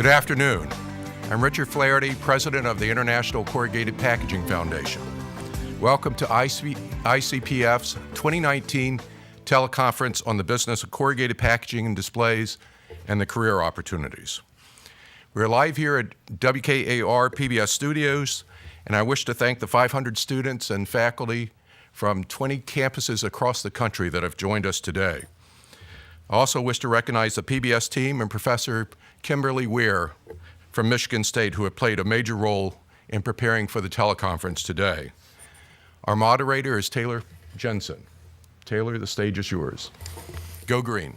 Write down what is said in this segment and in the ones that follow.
Good afternoon. I'm Richard Flaherty, President of the International Corrugated Packaging Foundation. Welcome to ICPF's 2019 Teleconference on the business of corrugated packaging and displays and the career opportunities. We're live here at WKAR PBS Studios, and I wish to thank the 500 students and faculty from 20 campuses across the country that have joined us today. I also wish to recognize the PBS team and Professor Kimberly Weir from Michigan State, who have played a major role in preparing for the teleconference today. Our moderator is Taylor Jensen. Taylor, the stage is yours. Go green.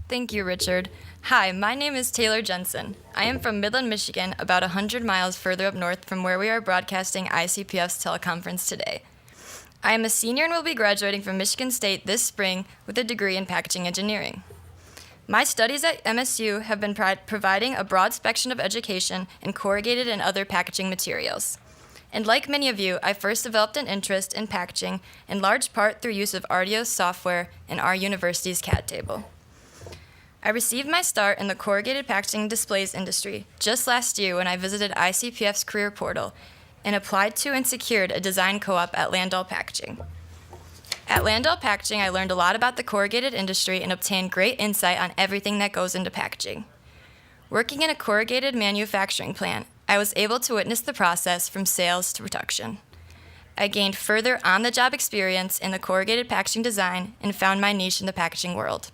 Thank you, Richard. Hi, my name is Taylor Jensen. I am from Midland, Michigan, about 100 miles further up north from where we are broadcasting ICPF's teleconference today. I am a senior and will be graduating from Michigan State this spring with a degree in packaging engineering. My studies at MSU have been providing a broad spectrum of education in corrugated and other packaging materials. And like many of you, I first developed an interest in packaging in large part through use of Arduos software and our university's CAD table. I received my start in the corrugated packaging displays industry just last year when I visited ICPF's career portal and applied to and secured a design co-op at Landau Packaging. At Landau Packaging, I learned a lot about the corrugated industry and obtained great insight on everything that goes into packaging. Working in a corrugated manufacturing plant, I was able to witness the process from sales to production. I gained further on-the-job experience in the corrugated packaging design and found my niche in the packaging world.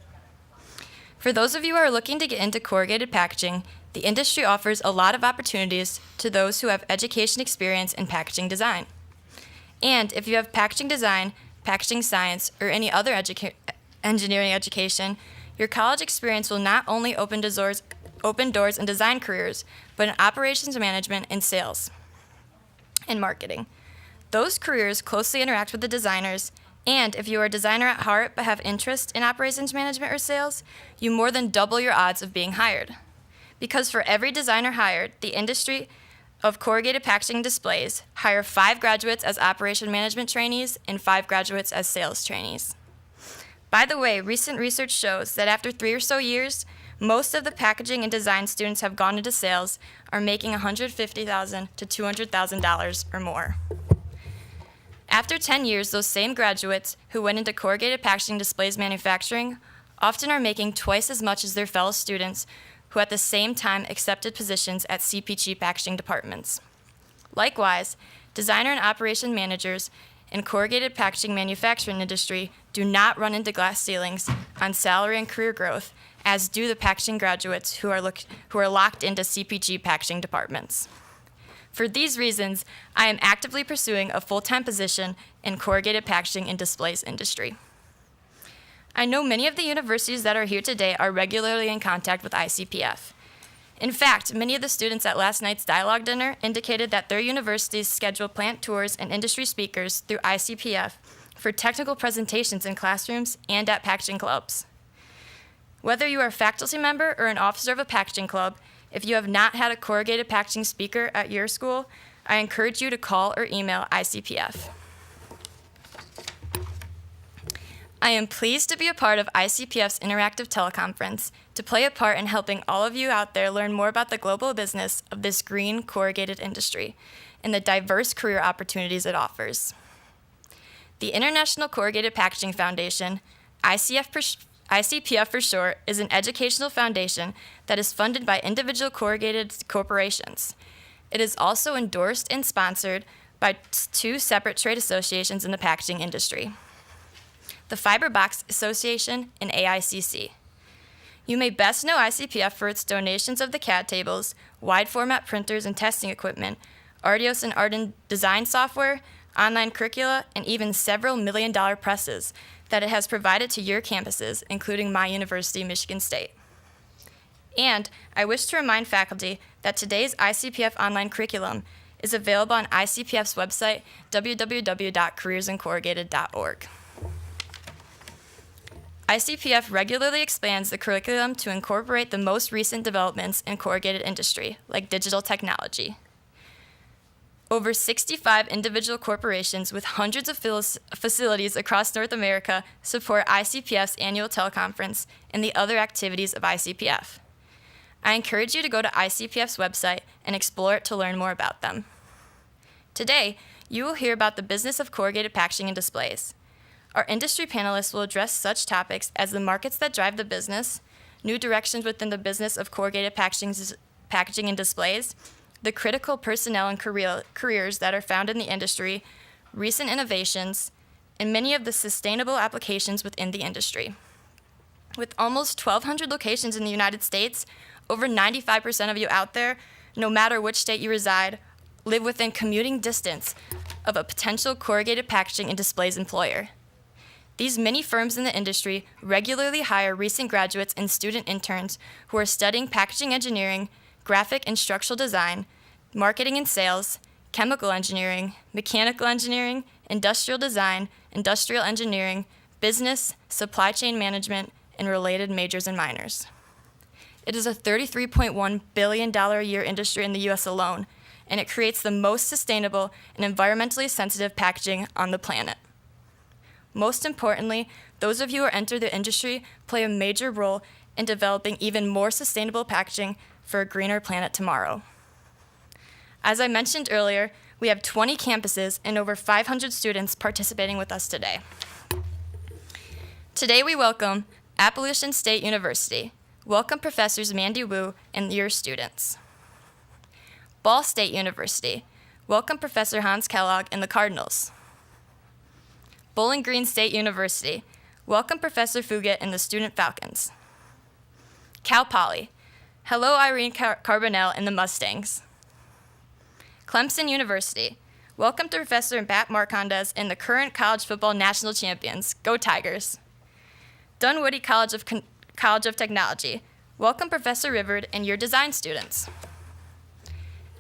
For those of you who are looking to get into corrugated packaging, the industry offers a lot of opportunities to those who have education experience in packaging design. And if you have packaging design, packaging science, or any other engineering education, your college experience will not only open doors in design careers, but in operations management and sales and marketing. Those careers closely interact with the designers, and if you are a designer at heart but have interest in operations management or sales, you more than double your odds of being hired. Because for every designer hired, the industry of corrugated packaging displays hire 5 graduates as operation management trainees and 5 graduates as sales trainees. By the way, recent research shows that after 3 or so years, most of the packaging and design students have gone into sales are making $150,000 to $200,000 or more. After 10 years, those same graduates who went into corrugated packaging displays manufacturing often are making twice as much as their fellow students who at the same time accepted positions at CPG packaging departments. Likewise, designer and operation managers in corrugated packaging manufacturing industry do not run into glass ceilings on salary and career growth, as do the packaging graduates who are locked into CPG packaging departments. For these reasons, I am actively pursuing a full-time position in corrugated packaging and displays industry. I know many of the universities that are here today are regularly in contact with ICPF. In fact, many of the students at last night's dialogue dinner indicated that their universities schedule plant tours and industry speakers through ICPF for technical presentations in classrooms and at packaging clubs. Whether you are a faculty member or an officer of a packaging club, if you have not had a corrugated packaging speaker at your school, I encourage you to call or email ICPF. I am pleased to be a part of ICPF's interactive teleconference to play a part in helping all of you out there learn more about the global business of this green corrugated industry and the diverse career opportunities it offers. The International Corrugated Packaging Foundation, ICPF for short, is an educational foundation that is funded by individual corrugated corporations. It is also endorsed and sponsored by 2 separate trade associations in the packaging industry, the Fiber Box Association and AICC. You may best know ICPF for its donations of the CAD tables, wide format printers and testing equipment, Arduos and Arden design software, online curricula, and even several million-dollar presses that it has provided to your campuses, including my university, Michigan State. And I wish to remind faculty that today's ICPF online curriculum is available on ICPF's website, www.careersincorrugated.org. ICPF regularly expands the curriculum to incorporate the most recent developments in corrugated industry, like digital technology. Over 65 individual corporations with hundreds of facilities across North America support ICPF's annual teleconference and the other activities of ICPF. I encourage you to go to ICPF's website and explore it to learn more about them. Today, you will hear about the business of corrugated packaging and displays. Our industry panelists will address such topics as the markets that drive the business, new directions within the business of corrugated packaging and displays, the critical personnel and careers that are found in the industry, recent innovations, and many of the sustainable applications within the industry. With almost 1,200 locations in the United States, over 95% of you out there, no matter which state you reside, live within commuting distance of a potential corrugated packaging and displays employer. These many firms in the industry regularly hire recent graduates and student interns who are studying packaging engineering, graphic and structural design, marketing and sales, chemical engineering, mechanical engineering, industrial design, industrial engineering, business, supply chain management, and related majors and minors. It is a $33.1 billion a year industry in the U.S. alone, and it creates the most sustainable and environmentally sensitive packaging on the planet. Most importantly, those of you who enter the industry play a major role in developing even more sustainable packaging for a greener planet tomorrow. As I mentioned earlier, we have 20 campuses and over 500 students participating with us today. Today we welcome Appalachian State University. Welcome Professors Mandy Wu and your students. Ball State University. Welcome Professor Hans Kellogg and the Cardinals. Bowling Green State University. Welcome Professor Fugit and the Student Falcons. Cal Poly. Hello Irene Carbonell and the Mustangs. Clemson University. Welcome to Professor Pat Marcondes and the current college football national champions. Go Tigers. Dunwoody College of Technology. Welcome Professor Rivard and your design students.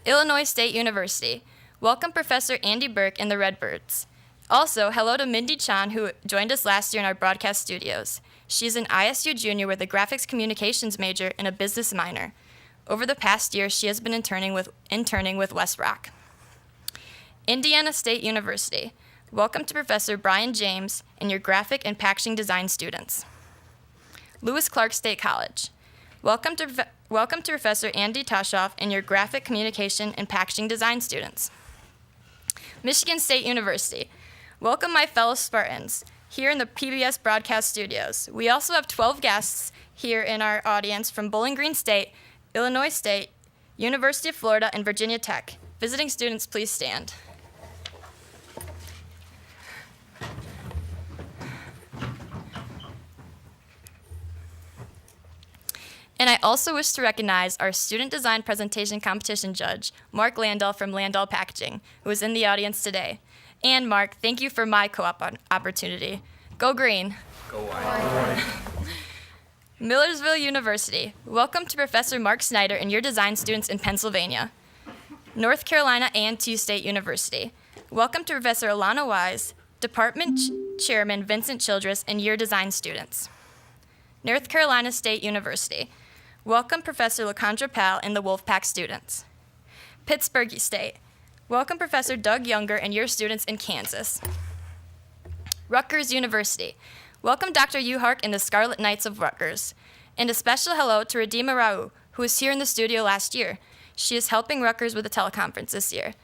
Illinois State University. Welcome Professor Andy Burke and the Redbirds. Also, hello to Mindy Chan, who joined us last year in our broadcast studios. She's an ISU junior with a graphics communications major and a business minor. Over the past year, she has been interning with West Rock. Indiana State University. Welcome to Professor Brian James and your graphic and packaging design students. Lewis Clark State College. Welcome to Professor Andy Toshoff and your graphic communication and packaging design students. Michigan State University. Welcome my fellow Spartans here in the PBS broadcast studios. We also have 12 guests here in our audience from Bowling Green State, Illinois State, University of Florida, and Virginia Tech. Visiting students, please stand. And I also wish to recognize our student design presentation competition judge, Mark Landau from Landau Packaging, who is in the audience today. And Mark, thank you for my co-op opportunity. Go Green. Go White. Millersville University. Welcome to Professor Mark Snyder and your design students in Pennsylvania. North Carolina A&T State University. Welcome to Professor Alana Wise, Department Chairman Vincent Childress, and your design students. North Carolina State University. Welcome Professor LaCondra Powell and the Wolfpack students. Pittsburgh State. Welcome Professor Doug Younger and your students in Kansas. Rutgers University. Welcome Dr. Uhart and the Scarlet Knights of Rutgers. And a special hello to Radima Rao, who was here in the studio last year. She is helping Rutgers with the teleconference this year.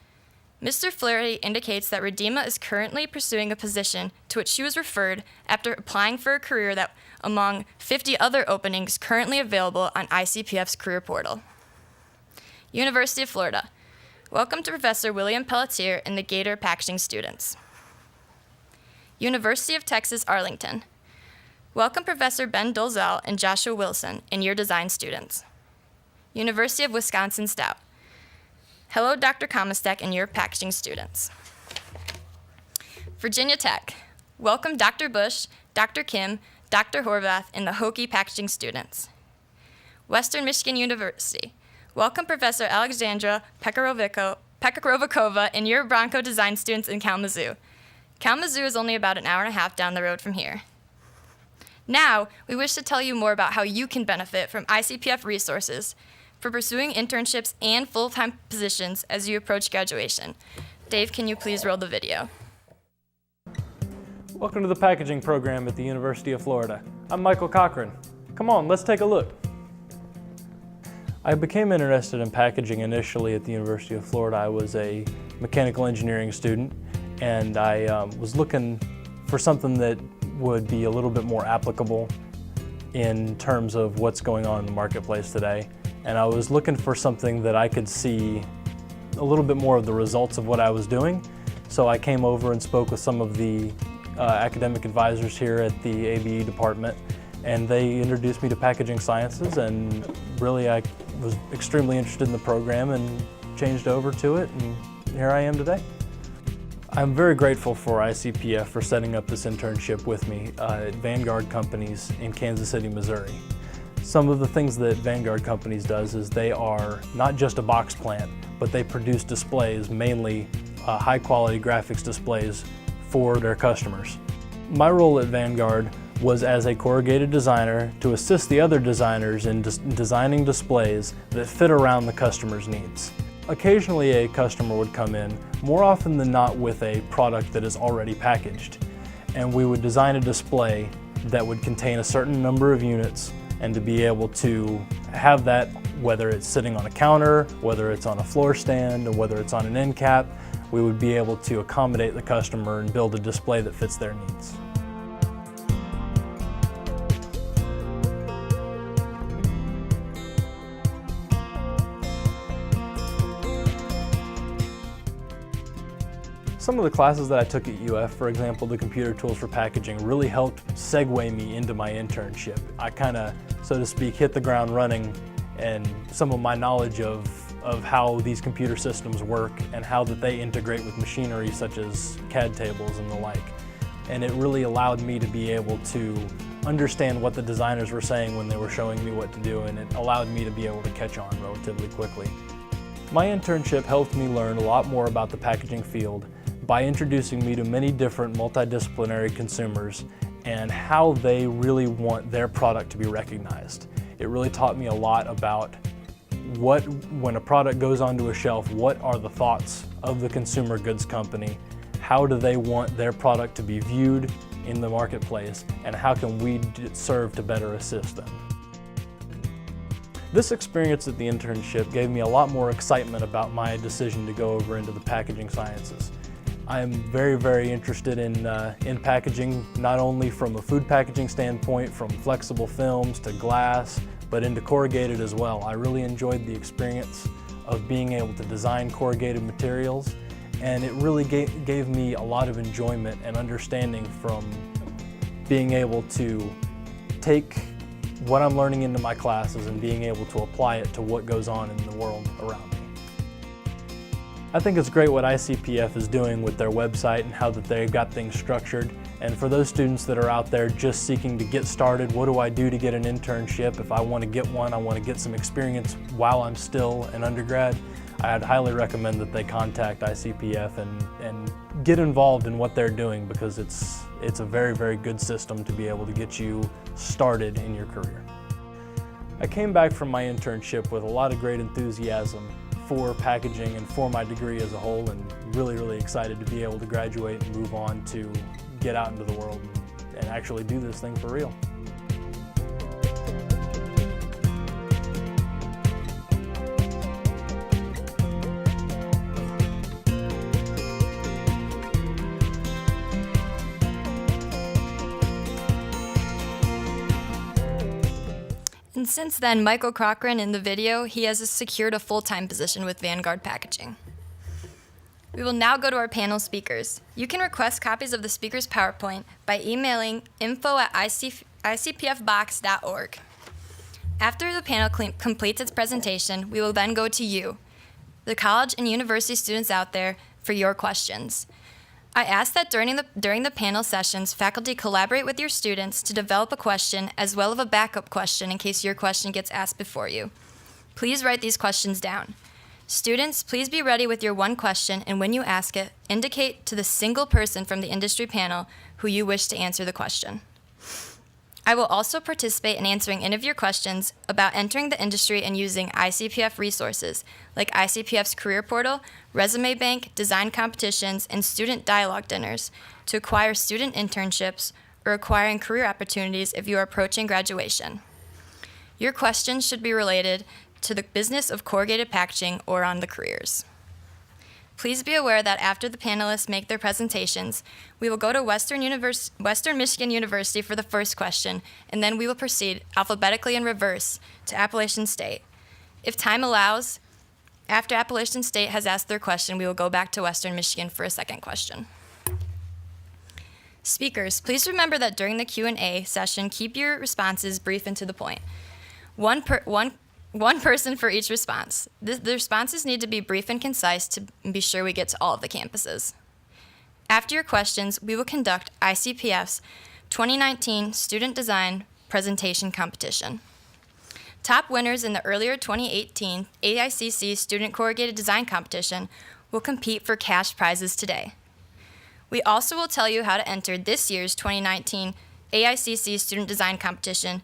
Mr. Flaherty indicates that Radima is currently pursuing a position to which she was referred after applying for a career that among 50 other openings currently available on ICPF's career portal. University of Florida. Welcome to Professor William Pelletier and the Gator Packaging students. University of Texas Arlington. Welcome Professor Ben Dolezal and Joshua Wilson and your design students. University of Wisconsin Stout. Hello Dr. Komastek and your packaging students. Virginia Tech. Welcome Dr. Bush, Dr. Kim, Dr. Horvath, and the Hokie packaging students. Western Michigan University. Welcome Professor Alexandra Pekarovikova and your Bronco design students in Kalamazoo. Kalamazoo is only about an hour and a half down the road from here. Now, we wish to tell you more about how you can benefit from ICPF resources. for pursuing internships and full-time positions as you approach graduation. Dave, can you please roll the video? Welcome to the packaging program at the University of Florida. I'm Michael Cochran. Come on, let's take a look. I became interested in packaging initially at the University of Florida. I was a mechanical engineering student, and I was looking for something that would be a little bit more applicable in terms of what's going on in the marketplace today. And I was looking for something that I could see a little bit more of the results of what I was doing. So I came over and spoke with some of the academic advisors here at the ABE department, and they introduced me to packaging sciences, and really I was extremely interested in the program and changed over to it, and here I am today. I'm very grateful for ICPF for setting up this internship with me at Vanguard Companies in Kansas City, Missouri. Some of the things that Vanguard Companies does is they are not just a box plant, but they produce displays, mainly high-quality graphics displays for their customers. My role at Vanguard was as a corrugated designer to assist the other designers in designing displays that fit around the customer's needs. Occasionally a customer would come in, more often than not with a product that is already packaged, and we would design a display that would contain a certain number of units, and to be able to have that, whether it's sitting on a counter, whether it's on a floor stand, or whether it's on an end cap, we would be able to accommodate the customer and build a display that fits their needs. Some of the classes that I took at UF, for example, the computer tools for packaging, really helped segue me into my internship. I kind of, so to speak, hit the ground running, and some of my knowledge of how these computer systems work and how that they integrate with machinery such as CAD tables and the like. And it really allowed me to be able to understand what the designers were saying when they were showing me what to do, and it allowed me to be able to catch on relatively quickly. My internship helped me learn a lot more about the packaging field by introducing me to many different multidisciplinary consumers and how they really want their product to be recognized. It really taught me a lot about when a product goes onto a shelf, what are the thoughts of the consumer goods company? How do they want their product to be viewed in the marketplace, and how can we serve to better assist them? This experience at the internship gave me a lot more excitement about my decision to go over into the packaging sciences. I'm very, very interested in packaging, not only from a food packaging standpoint, from flexible films to glass, but into corrugated as well. I really enjoyed the experience of being able to design corrugated materials, and it really gave me a lot of enjoyment and understanding from being able to take what I'm learning into my classes and being able to apply it to what goes on in the world around me. I think it's great what ICPF is doing with their website and how that they've got things structured. And for those students that are out there just seeking to get started, what do I do to get an internship? If I want to get one, I want to get some experience while I'm still an undergrad, I'd highly recommend that they contact ICPF and get involved in what they're doing, because it's a very, very good system to be able to get you started in your career. I came back from my internship with a lot of great enthusiasm for packaging and for my degree as a whole, and really, really excited to be able to graduate and move on to get out into the world and actually do this thing for real. And since then, Michael Cochran, in the video, he has secured a full-time position with Vanguard Packaging. We will now go to our panel speakers. You can request copies of the speaker's PowerPoint by emailing info@icpfbox.org. After the panel completes its presentation, we will then go to you, the college and university students out there, for your questions. I ask that during the panel sessions, faculty collaborate with your students to develop a question as well as a backup question in case your question gets asked before you. Please write these questions down. Students, please be ready with your one question, and when you ask it, indicate to the single person from the industry panel who you wish to answer the question. I will also participate in answering any of your questions about entering the industry and using ICPF resources like ICPF's Career Portal, Resume Bank, design competitions, and student dialogue dinners to acquire student internships or acquiring career opportunities if you are approaching graduation. Your questions should be related to the business of corrugated packaging or on the careers. Please be aware that after the panelists make their presentations, we will go to Western Michigan University for the first question, and then we will proceed alphabetically in reverse to Appalachian State. If time allows, after Appalachian State has asked their question, we will go back to Western Michigan for a second question. Speakers, please remember that during the Q&A session, keep your responses brief and to the point. One person for each response. The responses need to be brief and concise to be sure we get to all of the campuses. After your questions, we will conduct ICPF's 2019 Student Design Presentation Competition. Top winners in the earlier 2018 AICC Student Corrugated Design Competition will compete for cash prizes today. We also will tell you how to enter this year's 2019 AICC Student Design Competition.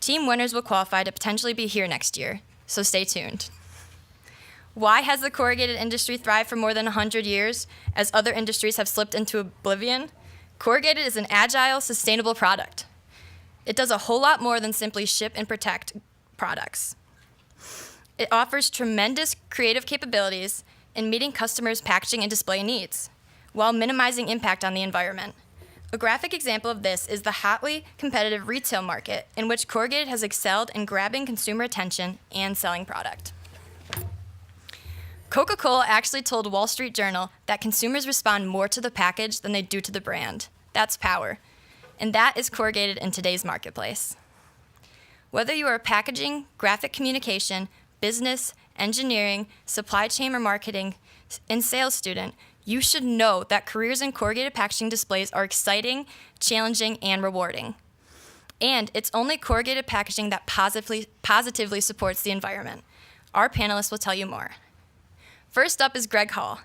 Team winners will qualify to potentially be here next year, so stay tuned. Why has the corrugated industry thrived for more than 100 years as other industries have slipped into oblivion? Corrugated is an agile, sustainable product. It does a whole lot more than simply ship and protect products. It offers tremendous creative capabilities in meeting customers' packaging and display needs, while minimizing impact on the environment. A graphic example of this is the hotly competitive retail market in which corrugated has excelled in grabbing consumer attention and selling product. Coca-Cola actually told Wall Street Journal that consumers respond more to the package than they do to the brand. That's power. And that is corrugated in today's marketplace. Whether you are a packaging, graphic communication, business, engineering, supply chain or marketing, and sales student, you should know that careers in corrugated packaging displays are exciting, challenging, and rewarding. And it's only corrugated packaging that positively supports the environment. Our panelists will tell you more. First up is Greg Hall.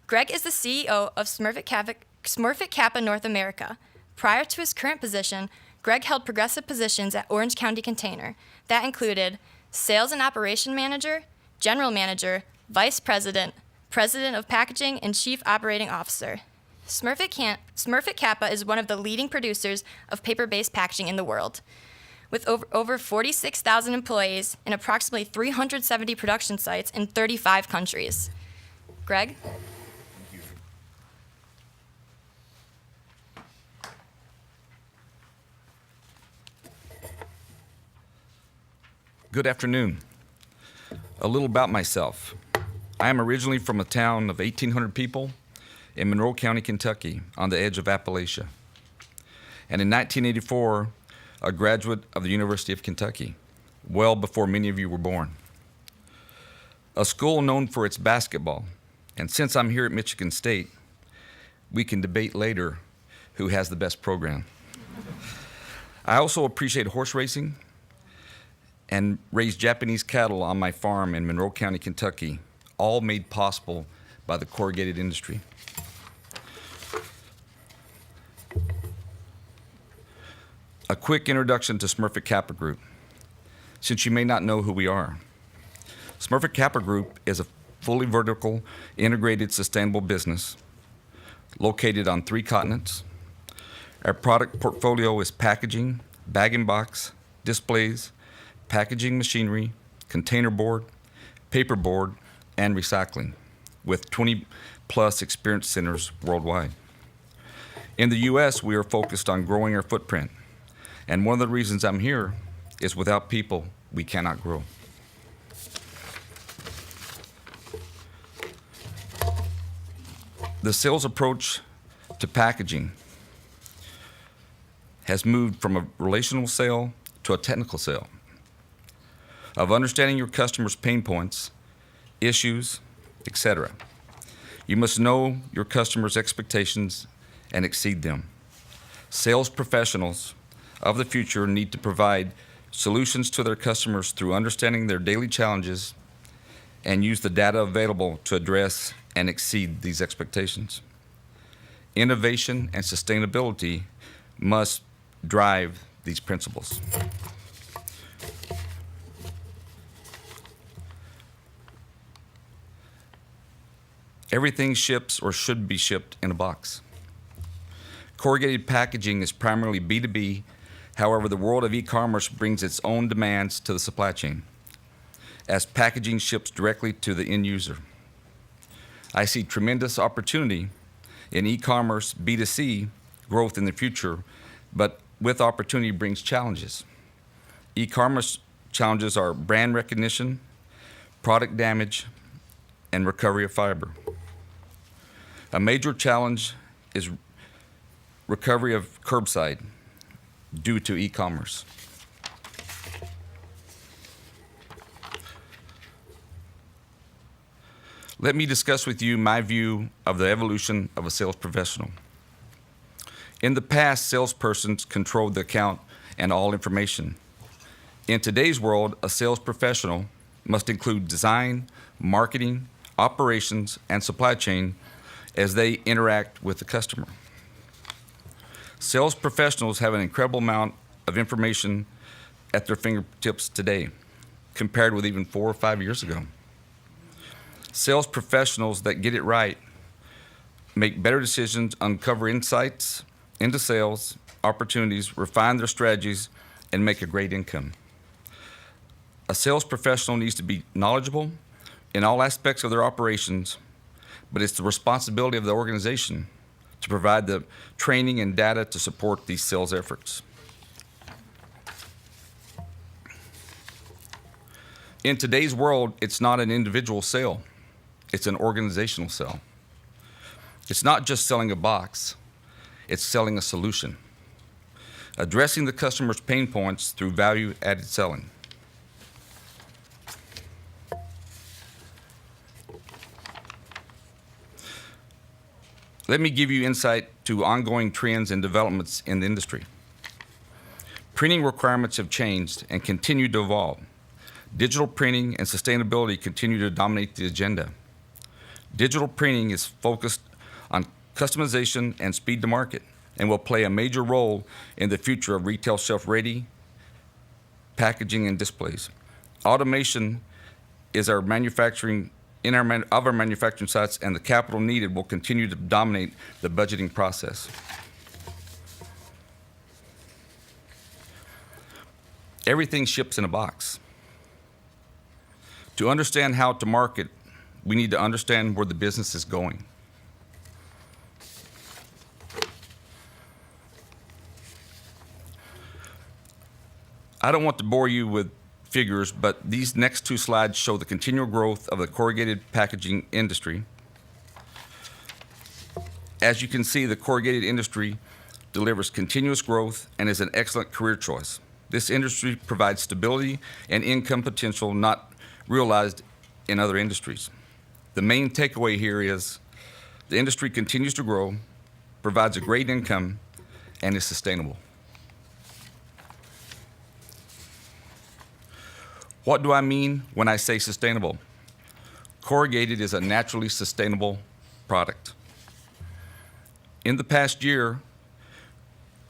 Greg is the CEO of Smurfit Kappa North America. Prior to his current position, Greg held progressive positions at Orange County Container. That included Sales and Operation Manager, General Manager, Vice President, President of Packaging, and Chief Operating Officer. Smurfit Kappa is one of the leading producers of paper-based packaging in the world. With over 46,000 employees and approximately 370 production sites in 35 countries. Greg? Good afternoon. A little about myself. I am originally from a town of 1,800 people in Monroe County, Kentucky, on the edge of Appalachia. And in 1984, a graduate of the University of Kentucky, well before many of you were born. A school known for its basketball. And since I'm here at Michigan State, we can debate later who has the best program. I also appreciate horse racing and raise Japanese cattle on my farm in Monroe County, Kentucky, all made possible by the corrugated industry. A quick introduction to Smurfit Kappa Group, since you may not know who we are. Smurfit Kappa Group is a fully vertical, integrated, sustainable business located on 3 continents. Our product portfolio is packaging, bag-in-box, displays, packaging machinery, container board, paperboard, and recycling, with 20-plus experience centers worldwide. In the U.S., we are focused on growing our footprint, and one of the reasons I'm here is without people, we cannot grow. The sales approach to packaging has moved from a relational sale to a technical sale, of understanding your customers' pain points, issues, etc. You must know your customers' expectations and exceed them. Sales professionals of the future need to provide solutions to their customers through understanding their daily challenges and use the data available to address and exceed these expectations. Innovation and sustainability must drive these principles. Everything ships or should be shipped in a box. Corrugated packaging is primarily B2B. However, the world of e-commerce brings its own demands to the supply chain as packaging ships directly to the end user. I see tremendous opportunity in e-commerce B2C growth in the future, but with opportunity brings challenges. E-commerce challenges are brand recognition, product damage, and recovery of fiber. A major challenge is recovery of curbside due to e-commerce. Let me discuss with you my view of the evolution of a sales professional. In the past, salespersons controlled the account and all information. In today's world, a sales professional must include design, marketing, operations, and supply chain as they interact with the customer. Sales professionals have an incredible amount of information at their fingertips today, compared with even 4 or 5 years ago. Sales professionals that get it right make better decisions, uncover insights into sales opportunities, refine their strategies, and make a great income. A sales professional needs to be knowledgeable in all aspects of their operations, but it's the responsibility of the organization to provide the training and data to support these sales efforts. In today's world, it's not an individual sale, it's an organizational sale. It's not just selling a box, it's selling a solution, addressing the customer's pain points through value-added selling. Let me give you insight to ongoing trends and developments in the industry. Printing requirements have changed and continue to evolve. Digital printing and sustainability continue to dominate the agenda. Digital printing is focused on customization and speed to market and will play a major role in the future of retail shelf-ready packaging and displays. Automation is our manufacturing of our manufacturing sites, and the capital needed will continue to dominate the budgeting process. Everything ships in a box. To understand how to market, we need to understand where the business is going. I don't want to bore you with figures, but these next 2 slides show the continual growth of the corrugated packaging industry. As you can see, the corrugated industry delivers continuous growth and is an excellent career choice. This industry provides stability and income potential not realized in other industries. The main takeaway here is the industry continues to grow, provides a great income, and is sustainable. What do I mean when I say sustainable? Corrugated is a naturally sustainable product. In the past year,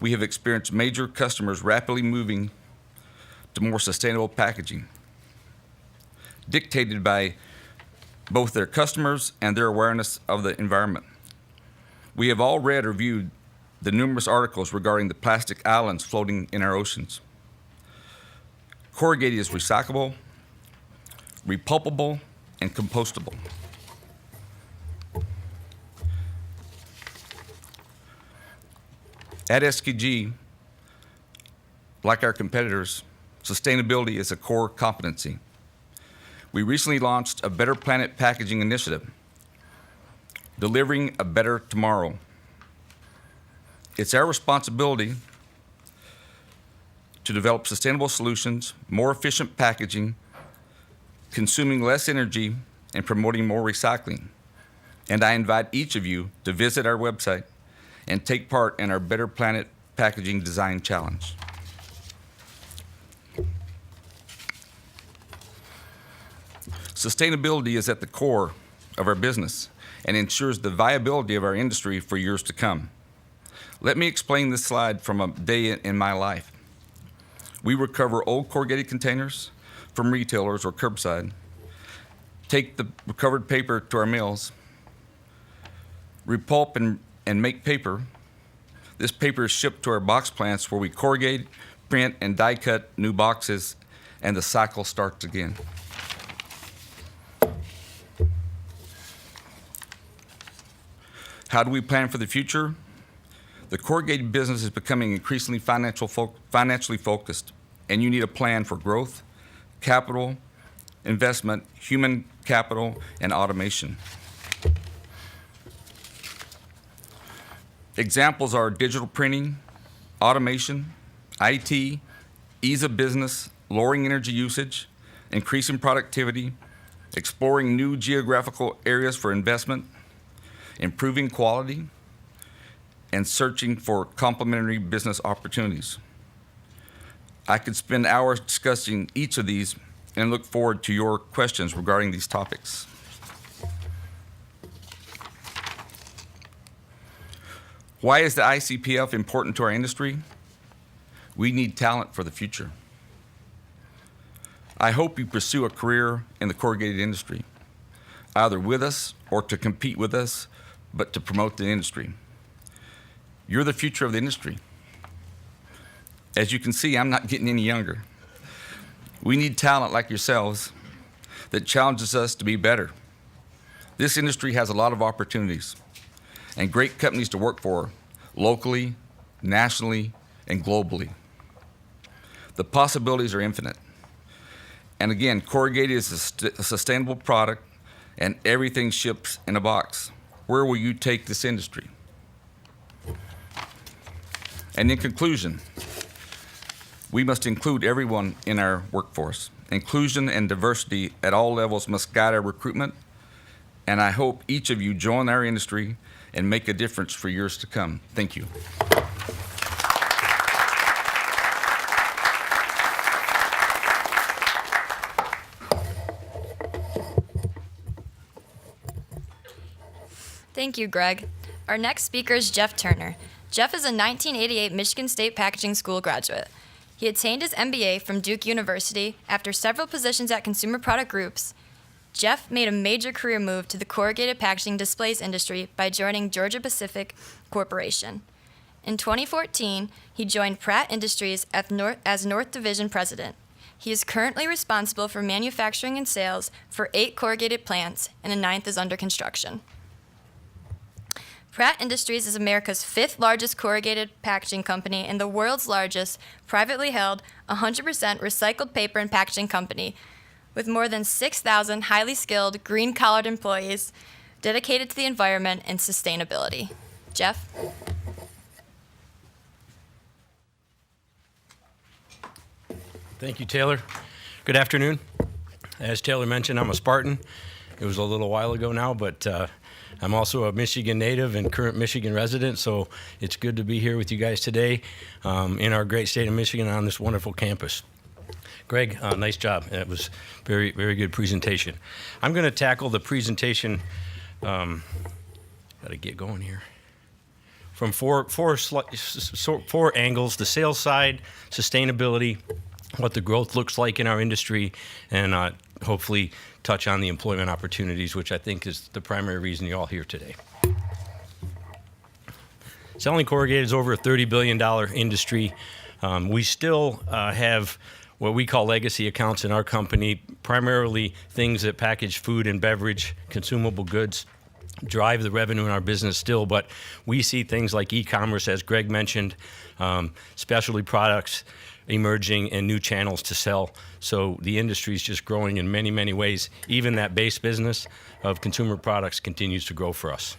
we have experienced major customers rapidly moving to more sustainable packaging, dictated by both their customers and their awareness of the environment. We have all read or viewed the numerous articles regarding the plastic islands floating in our oceans. Corrugated is recyclable, repulpable, and compostable. At SKG, like our competitors, sustainability is a core competency. We recently launched a Better Planet Packaging initiative, delivering a better tomorrow. It's our responsibility to develop sustainable solutions, more efficient packaging, consuming less energy, and promoting more recycling. And I invite each of you to visit our website and take part in our Better Planet Packaging Design Challenge. Sustainability is at the core of our business and ensures the viability of our industry for years to come. Let me explain this slide from a day in my life. We recover old corrugated containers from retailers or curbside, take the recovered paper to our mills, repulp and make paper. This paper is shipped to our box plants where we corrugate, print, and die cut new boxes, and the cycle starts again. How do we plan for the future? The corrugated business is becoming increasingly financially focused, and you need a plan for growth, capital, investment, human capital, and automation. Examples are digital printing, automation, IT, ease of business, lowering energy usage, increasing productivity, exploring new geographical areas for investment, improving quality, and searching for complementary business opportunities. I could spend hours discussing each of these and look forward to your questions regarding these topics. Why is the ICPF important to our industry? We need talent for the future. I hope you pursue a career in the corrugated industry, either with us or to compete with us, but to promote the industry. You're the future of the industry. As you can see, I'm not getting any younger. We need talent like yourselves that challenges us to be better. This industry has a lot of opportunities and great companies to work for, locally, nationally, and globally. The possibilities are infinite. And again, corrugated is a sustainable product, and everything ships in a box. Where will you take this industry? And in conclusion, we must include everyone in our workforce. Inclusion and diversity at all levels must guide our recruitment, and I hope each of you join our industry and make a difference for years to come. Thank you. Thank you, Greg. Our next speaker is Jeff Turner. Jeff is a 1988 Michigan State Packaging School graduate. He attained his MBA from Duke University after several positions at consumer product groups. Jeff made a major career move to the corrugated packaging displays industry by joining Georgia Pacific Corporation. In 2014, he joined Pratt Industries as North Division President. He is currently responsible for manufacturing and sales for 8 corrugated plants, and a 9th is under construction. Pratt Industries is America's 5th largest corrugated packaging company and the world's largest privately held 100% recycled paper and packaging company, with more than 6,000 highly skilled, green-collared employees dedicated to the environment and sustainability. Jeff? Thank you, Taylor. Good afternoon. As Taylor mentioned, I'm a Spartan. It was a little while ago now, but I'm also a Michigan native and current Michigan resident, so it's good to be here with you guys today in our great state of Michigan on this wonderful campus. Greg, nice job. That was very, very good presentation. I'm going to tackle the presentation, got to get going here, from four angles: the sales side, sustainability, what the growth looks like in our industry, and hopefully touch on the employment opportunities, which I think is the primary reason you're all here today. Selling corrugated is over a $30 billion industry. We still have what we call legacy accounts in our company, primarily things that package food and beverage, consumable goods, drive the revenue in our business still, but we see things like e-commerce, as Greg mentioned, specialty products emerging and new channels to sell. So the industry is just growing in many, many ways. Even that base business of consumer products continues to grow for us.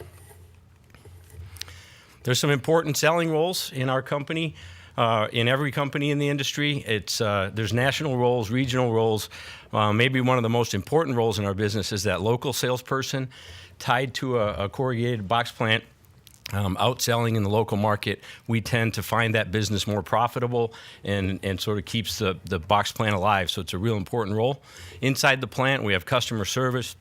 There's some important selling roles in our company. In every company in the industry, there's national roles, regional roles. Maybe one of the most important roles in our business is that local salesperson tied to a corrugated box plant, outselling in the local market. We tend to find that business more profitable and sort of keeps the box plant alive. So it's a real important role. Inside the plant, we have customer service.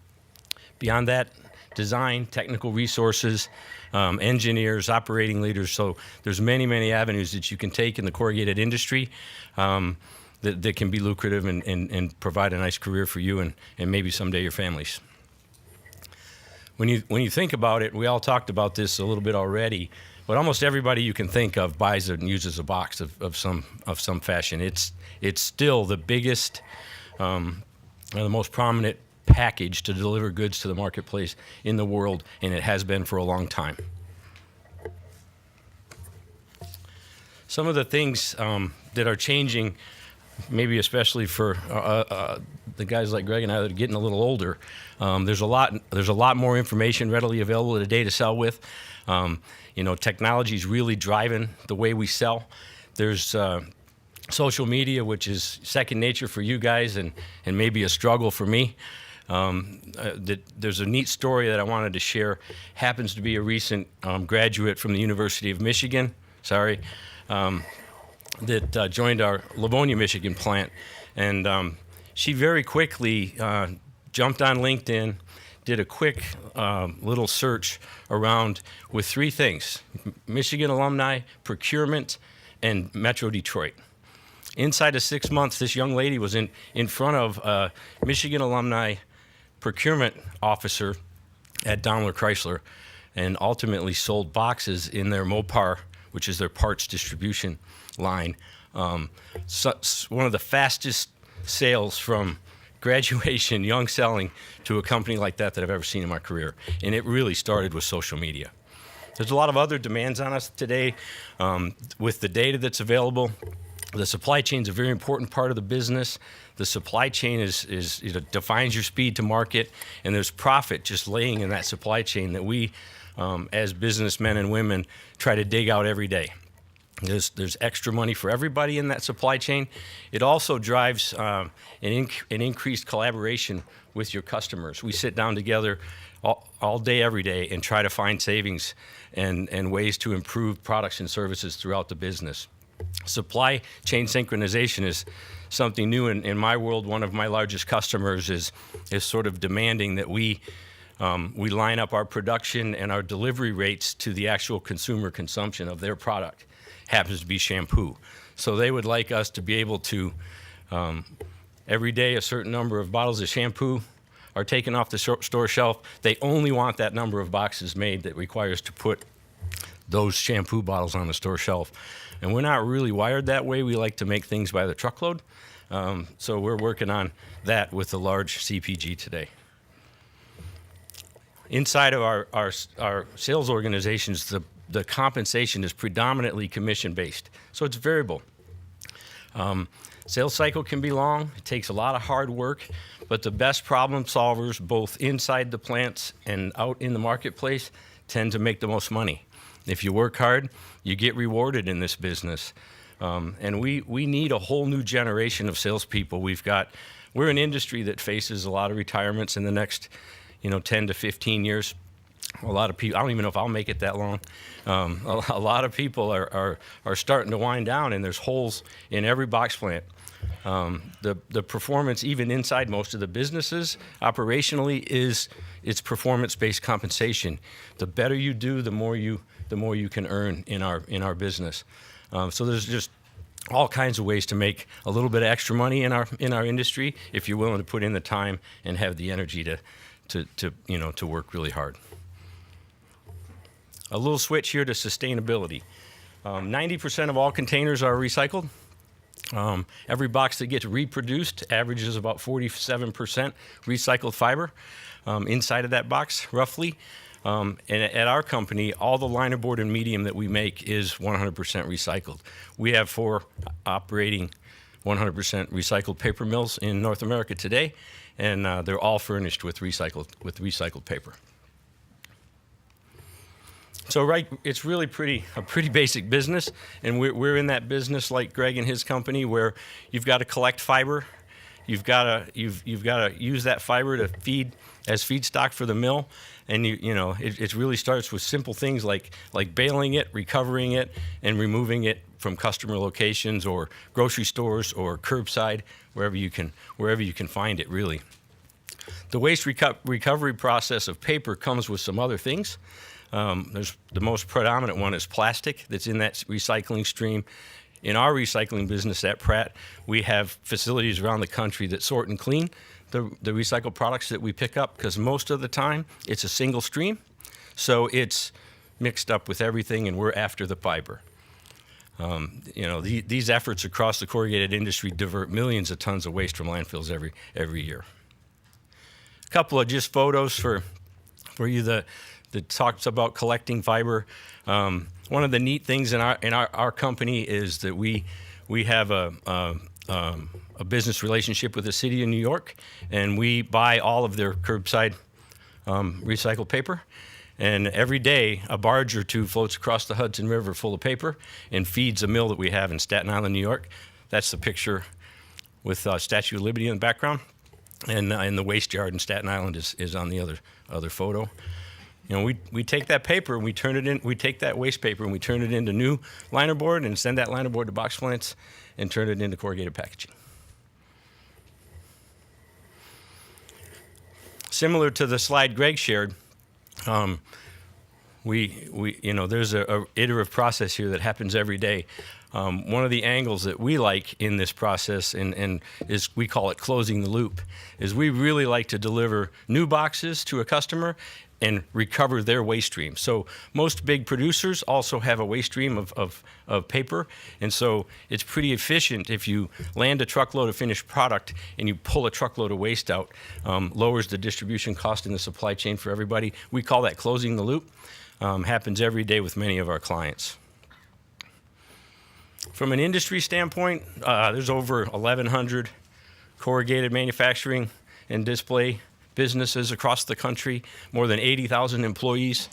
Beyond that, design, technical resources, engineers, operating leaders. So there's many, many avenues that you can take in the corrugated industry that can be lucrative and provide a nice career for you and maybe someday your families. When you think about it, we all talked about this a little bit already, but almost everybody you can think of buys and uses a box of some fashion. It's still the biggest, the most prominent package to deliver goods to the marketplace in the world, and it has been for a long time. Some of the things that are changing, maybe especially for the guys like Greg and I that are getting a little older, there's a lot more information readily available today to sell with. Technology is really driving the way we sell. There's social media, which is second nature for you guys and maybe a struggle for me. There's a neat story that I wanted to share. Happens to be a recent graduate from the University of Michigan. That joined our Livonia, Michigan plant. And she very quickly jumped on LinkedIn, did a quick little search around with three things: Michigan alumni, procurement, and Metro Detroit. Inside of 6 months, this young lady was in front of a Michigan alumni procurement officer at Daimler Chrysler and ultimately sold boxes in their Mopar, which is their parts distribution line. One of the fastest sales from graduation, young selling, to a company like that I've ever seen in my career. And it really started with social media. There's a lot of other demands on us today with the data that's available. The supply chain is a very important part of the business. The supply chain defines your speed to market, and there's profit just laying in that supply chain that we, as businessmen and women, try to dig out every day. There's extra money for everybody in that supply chain. It also drives an increased collaboration with your customers. We sit down together all day, every day, and try to find savings and ways to improve products and services throughout the business. Supply chain synchronization is something new in my world. One of my largest customers is sort of demanding that we line up our production and our delivery rates to the actual consumer consumption of their product. Happens to be shampoo. So they would like us to be able to, every day a certain number of bottles of shampoo are taken off the store shelf. They only want that number of boxes made that requires to put those shampoo bottles on the store shelf. And we're not really wired that way. We like to make things by the truckload. So we're working on that with a large CPG today. Inside of our sales organizations, the compensation is predominantly commission-based, so it's variable. Sales cycle can be long. It takes a lot of hard work, but the best problem solvers, both inside the plants and out in the marketplace, tend to make the most money. If you work hard, you get rewarded in this business. And we need a whole new generation of salespeople. We're an industry that faces a lot of retirements in the next 10 to 15 years. A lot of people, I don't even know if I'll make it that long. A lot of people are starting to wind down, and there's holes in every box plant. The performance, even inside most of the businesses, operationally, it's performance-based compensation. The better you do, the more you can earn in our business. So there's just all kinds of ways to make a little bit of extra money in our industry if you're willing to put in the time and have the energy to work really hard. A little switch here to sustainability. 90% of all containers are recycled. Every box that gets reproduced averages about 47% recycled fiber inside of that box, roughly. And at our company, all the linerboard and medium that we make is 100% recycled. We have 4 operating 100% recycled paper mills in North America today, and they're all furnished with recycled paper. So it's really a pretty basic business, and we're in that business like Greg and his company, where you've got to collect fiber, you've got to use that fiber to feed as feedstock for the mill, and it really starts with simple things like baling it, recovering it, and removing it from customer locations or grocery stores or curbside, wherever you can find it, really. The waste recovery process of paper comes with some other things. There's the most predominant one is plastic that's in that recycling stream. In our recycling business at Pratt, we have facilities around the country that sort and clean the recycled products that we pick up, because most of the time it's a single stream, so it's mixed up with everything, and we're after the fiber. These efforts across the corrugated industry divert millions of tons of waste from landfills every year. A couple of just photos for you that talks about collecting fiber. One of the neat things in our company is that we have a business relationship with the city of New York, and we buy all of their curbside recycled paper. And every day, a barge or two floats across the Hudson River full of paper and feeds a mill that we have in Staten Island, New York. That's the picture with Statue of Liberty in the background. And the waste yard in Staten Island is on the other photo. We take that paper and we take that waste paper and we turn it into new linerboard and send that linerboard to box plants and turn it into corrugated packaging. Similar to the slide Greg shared, there's a iterative process here that happens every day. One of the angles that we like in this process, and is we call it closing the loop, is we really like to deliver new boxes to a customer and recover their waste stream. So most big producers also have a waste stream of paper, and so it's pretty efficient if you land a truckload of finished product and you pull a truckload of waste out, lowers the distribution cost in the supply chain for everybody. We call that closing the loop. Happens every day with many of our clients. From an industry standpoint, there's over 1,100 corrugated manufacturing and display businesses across the country, more than 80,000 employees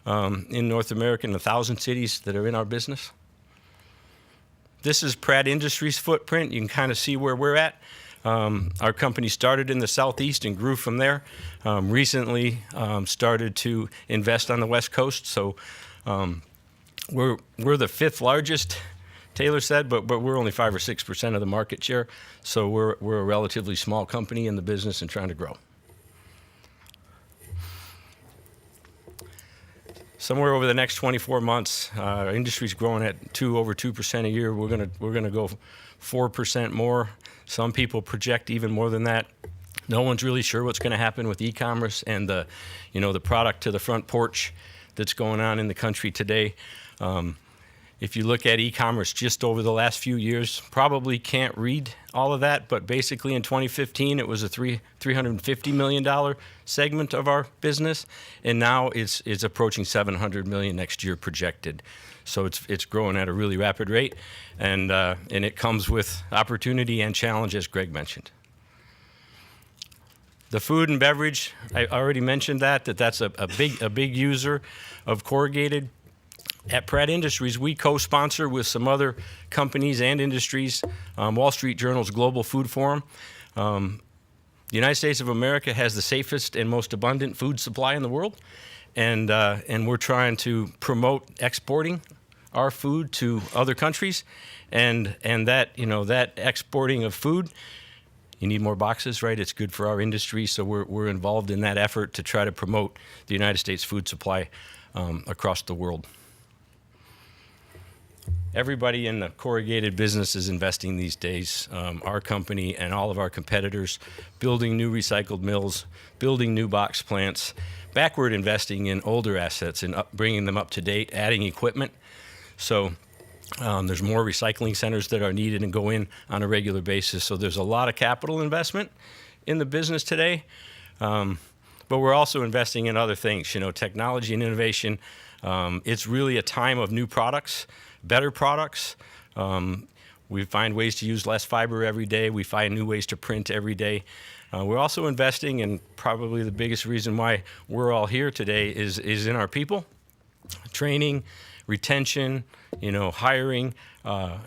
in North America and 1,000 cities that are in our business. This is Pratt Industries' footprint. You can kind of see where we're at. Our company started in the Southeast and grew from there. Recently started to invest on the West Coast, so we're the fifth largest, Taylor said, but we're only 5 or 6% of the market share, so we're a relatively small company in the business and trying to grow. Somewhere over the next 24 months, our industry's growing at over 2% a year. We're gonna go 4% more. Some people project even more than that. No one's really sure what's going to happen with e-commerce and the product to the front porch that's going on in the country today. If you look at e-commerce just over the last few years, probably can't read all of that, but basically in 2015 it was a $350 million segment of our business, and now it's approaching $700 million next year projected. So it's growing at a really rapid rate, and it comes with opportunity and challenge, as Greg mentioned. The food and beverage, I already mentioned that's a big user of corrugated. At Pratt Industries, we co-sponsor with some other companies and industries Wall Street Journal's Global Food Forum. The United States of America has the safest and most abundant food supply in the world, and we're trying to promote exporting our food to other countries, and that exporting of food, you need more boxes, right? It's good for our industry, so we're involved in that effort to try to promote the United States food supply across the world. Everybody in the corrugated business is investing these days. Our company and all of our competitors, building new recycled mills, building new box plants, backward investing in older assets and bringing them up to date, adding equipment. So there's more recycling centers that are needed and go in on a regular basis. So there's a lot of capital investment in the business today. But we're also investing in other things, technology and innovation. It's really a time of new products, better products. We find ways to use less fiber every day. We find new ways to print every day. We're also investing, and probably the biggest reason why we're all here today is in our people. Training, retention, hiring.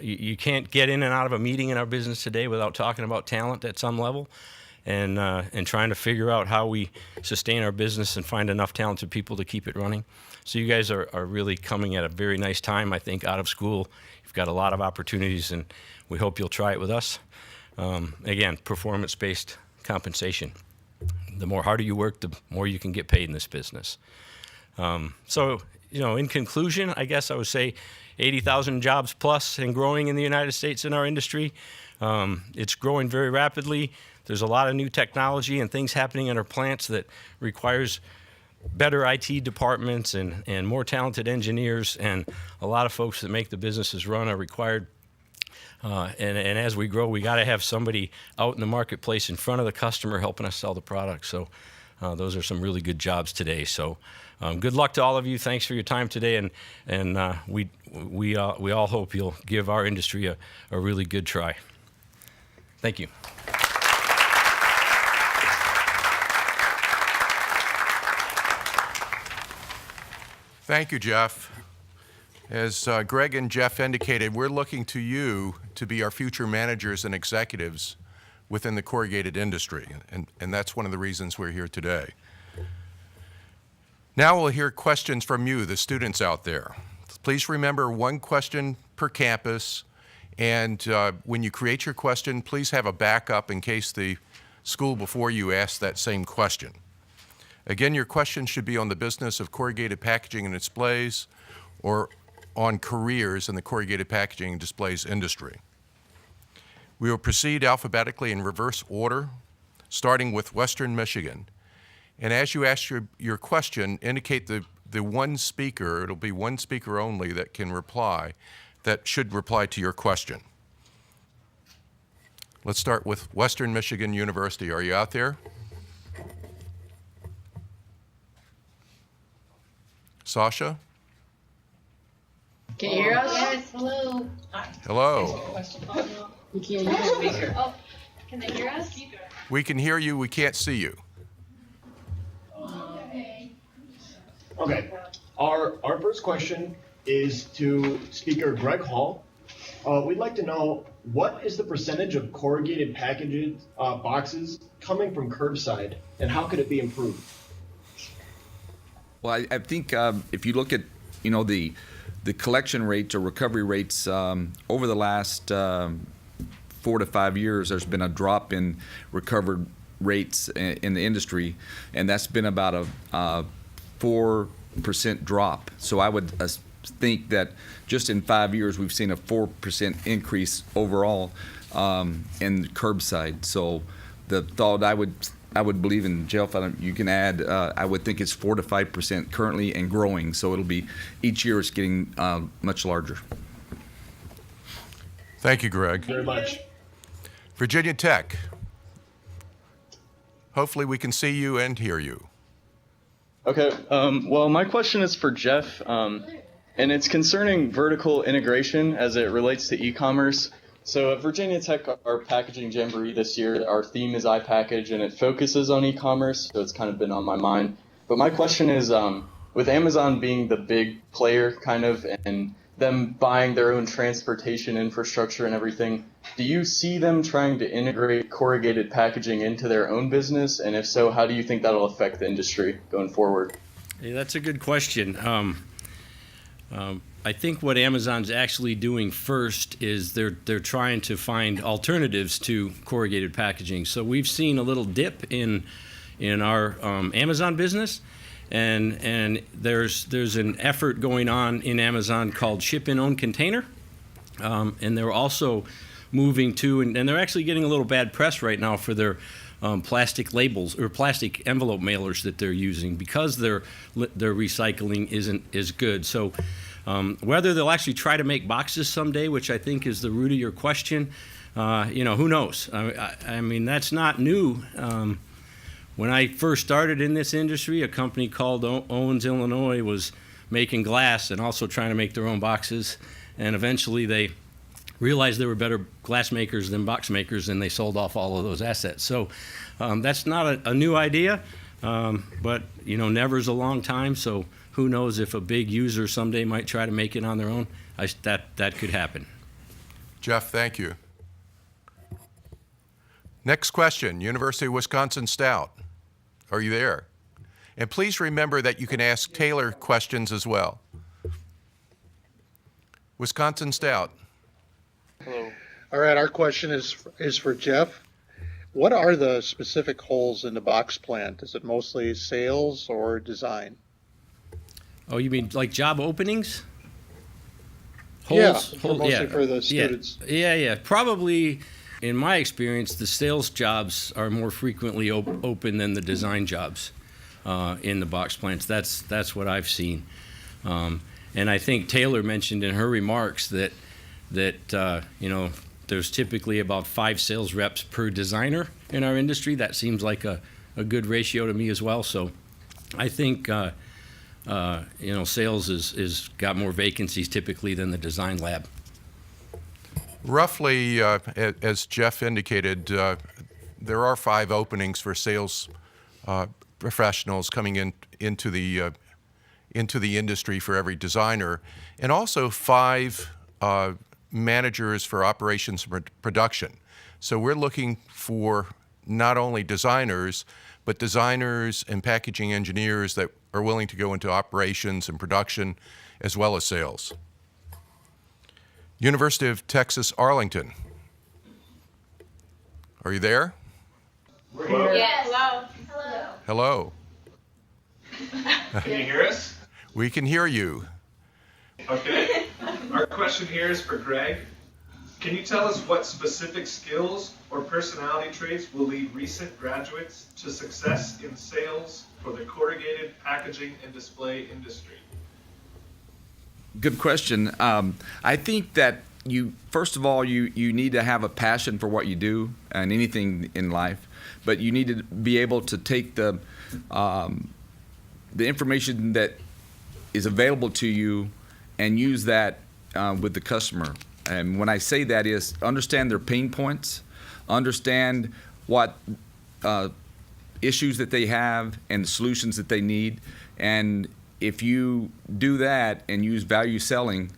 You can't get in and out of a meeting in our business today without talking about talent at some level, and trying to figure out how we sustain our business and find enough talented people to keep it running. So you guys are really coming at a very nice time, I think, out of school. You've got a lot of opportunities, and we hope you'll try it with us. Again, performance-based compensation. the more harder you work, the more you can get paid in this business. So, in conclusion, I guess I would say 80,000 jobs plus and growing in the United States in our industry. It's growing very rapidly. There's a lot of new technology and things happening in our plants that requires better IT departments and more talented engineers, and a lot of folks that make the businesses run are required. And as we grow, we got to have somebody out in the marketplace in front of the customer helping us sell the product. So those are some really good jobs today. So good luck to all of you. Thanks for your time today, and we all hope you'll give our industry a really good try. Thank you. Thank you, Jeff. As Greg and Jeff indicated, we're looking to you to be our future managers and executives within the corrugated industry, and that's one of the reasons we're here today. Now we'll hear questions from you, the students out there. Please remember, one question per campus, and when you create your question, please have a backup in case the school before you asks that same question. Again, your question should be on the business of corrugated packaging and displays, or on careers in the corrugated packaging and displays industry. We will proceed alphabetically in reverse order, starting with Western Michigan. And as you ask your question, indicate the one speaker, it'll be one speaker only that can reply, that should reply to your question. Let's start with Western Michigan University. Are you out there? Sasha? Can you hear us? Yes, hello. Hello. We can't hear you. Oh, can they hear us? We can hear you. We can't see you. Okay. Our first question is to Speaker Greg Hall. We'd like to know, what is the percentage of corrugated packaged boxes coming from curbside, and how could it be improved? Well, I think if you look at, the collection rates or recovery rates over the last 4 to 5 years, there's been a drop in recovered rates in the industry, and that's been about a 4% drop. So I would think that just in 5 years we've seen a 4% increase overall in curbside. So the thought I would believe in, Jeff, you can add, I would think it's 4 to 5% currently and growing. So it'll be, each year it's getting much larger. Thank you, Greg. Very much. Virginia Tech. Hopefully we can see you and hear you. Okay, well, my question is for Jeff, and it's concerning vertical integration as it relates to e-commerce. So at Virginia Tech, our packaging jamboree this year, our theme is iPackage, and it focuses on e-commerce, so it's kind of been on my mind. But my question is, with Amazon being the big player, kind of, and them buying their own transportation infrastructure and everything, do you see them trying to integrate corrugated packaging into their own business? And if so, how do you think that'll affect the industry going forward? Hey, that's a good question. I think what Amazon's actually doing first is they're trying to find alternatives to corrugated packaging. So we've seen a little dip in our Amazon business, and there's an effort going on in Amazon called Ship in Own Container, and they're also moving to, and they're actually getting a little bad press right now for their plastic labels or plastic envelope mailers that they're using, because their recycling isn't as good. So whether they'll actually try to make boxes someday, which I think is the root of your question, who knows? I mean, that's not new. When I first started in this industry, a company called Owens, Illinois, was making glass and also trying to make their own boxes. And eventually they realized they were better glass makers than box makers, and they sold off all of those assets. So that's not a new idea, but never's a long time. So who knows if a big user someday might try to make it on their own? That could happen. Jeff, thank you. Next question, University of Wisconsin Stout. Are you there? And please remember that you can ask Taylor questions as well. Wisconsin Stout. Hello. All right, our question is for Jeff. What are the specific holes in the box plant? Is it mostly sales or design? Oh, you mean like job openings? Yeah, mostly for the students. Yeah. Probably, in my experience, the sales jobs are more frequently open than the design jobs in the box plants. That's what I've seen. And I think Taylor mentioned in her remarks that there's typically about 5 sales reps per designer in our industry. That seems like a good ratio to me as well. So I think sales is got more vacancies typically than the design lab. Roughly, as Jeff indicated, there are 5 openings for sales professionals coming into the industry for every designer, and also 5 managers for operations and production. So we're looking for not only designers, but designers and packaging engineers that are willing to go into operations and production as well as sales. University of Texas, Arlington. Are you there? We're here. Yes. Hello. Hello. Can you hear us? We can hear you. Okay. Our question here is for Greg. Can you tell us what specific skills or personality traits will lead recent graduates to success in sales for the corrugated packaging and display industry? Good question. I think that first of all, you need to have a passion for what you do and anything in life, but you need to be able to take the information that is available to you and use that with the customer. And when I say that is understand their pain points, understand what issues that they have and solutions that they need. And if you do that and use value selling,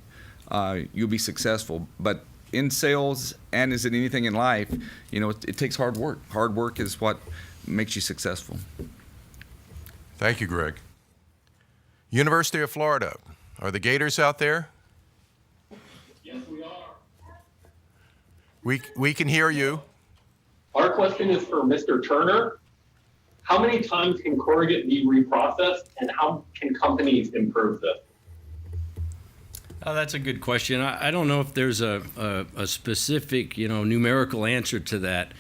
you'll be successful. But in sales, and as in anything in life, it takes hard work. Hard work is what makes you successful. Thank you, Greg. University of Florida. Are the Gators out there? Yes, we are. We can hear you. Our question is for Mr. Turner. How many times can corrugate be reprocessed, and how can companies improve this? Oh, that's a good question. I don't know if there's a specific, numerical answer to that.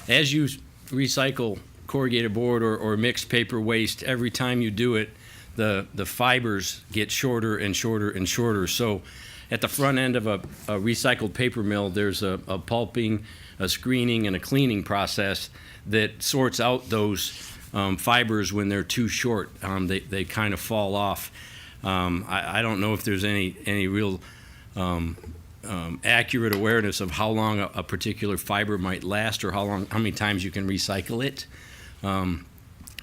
As you recycle corrugated board or mixed paper waste, every time you do it, the fibers get shorter and shorter and shorter. So at the front end of a recycled paper mill, there's a pulping, a screening, and a cleaning process that sorts out those fibers when they're too short. They kind of fall off. I don't know if there's any real accurate awareness of how long a particular fiber might last or how many times you can recycle it.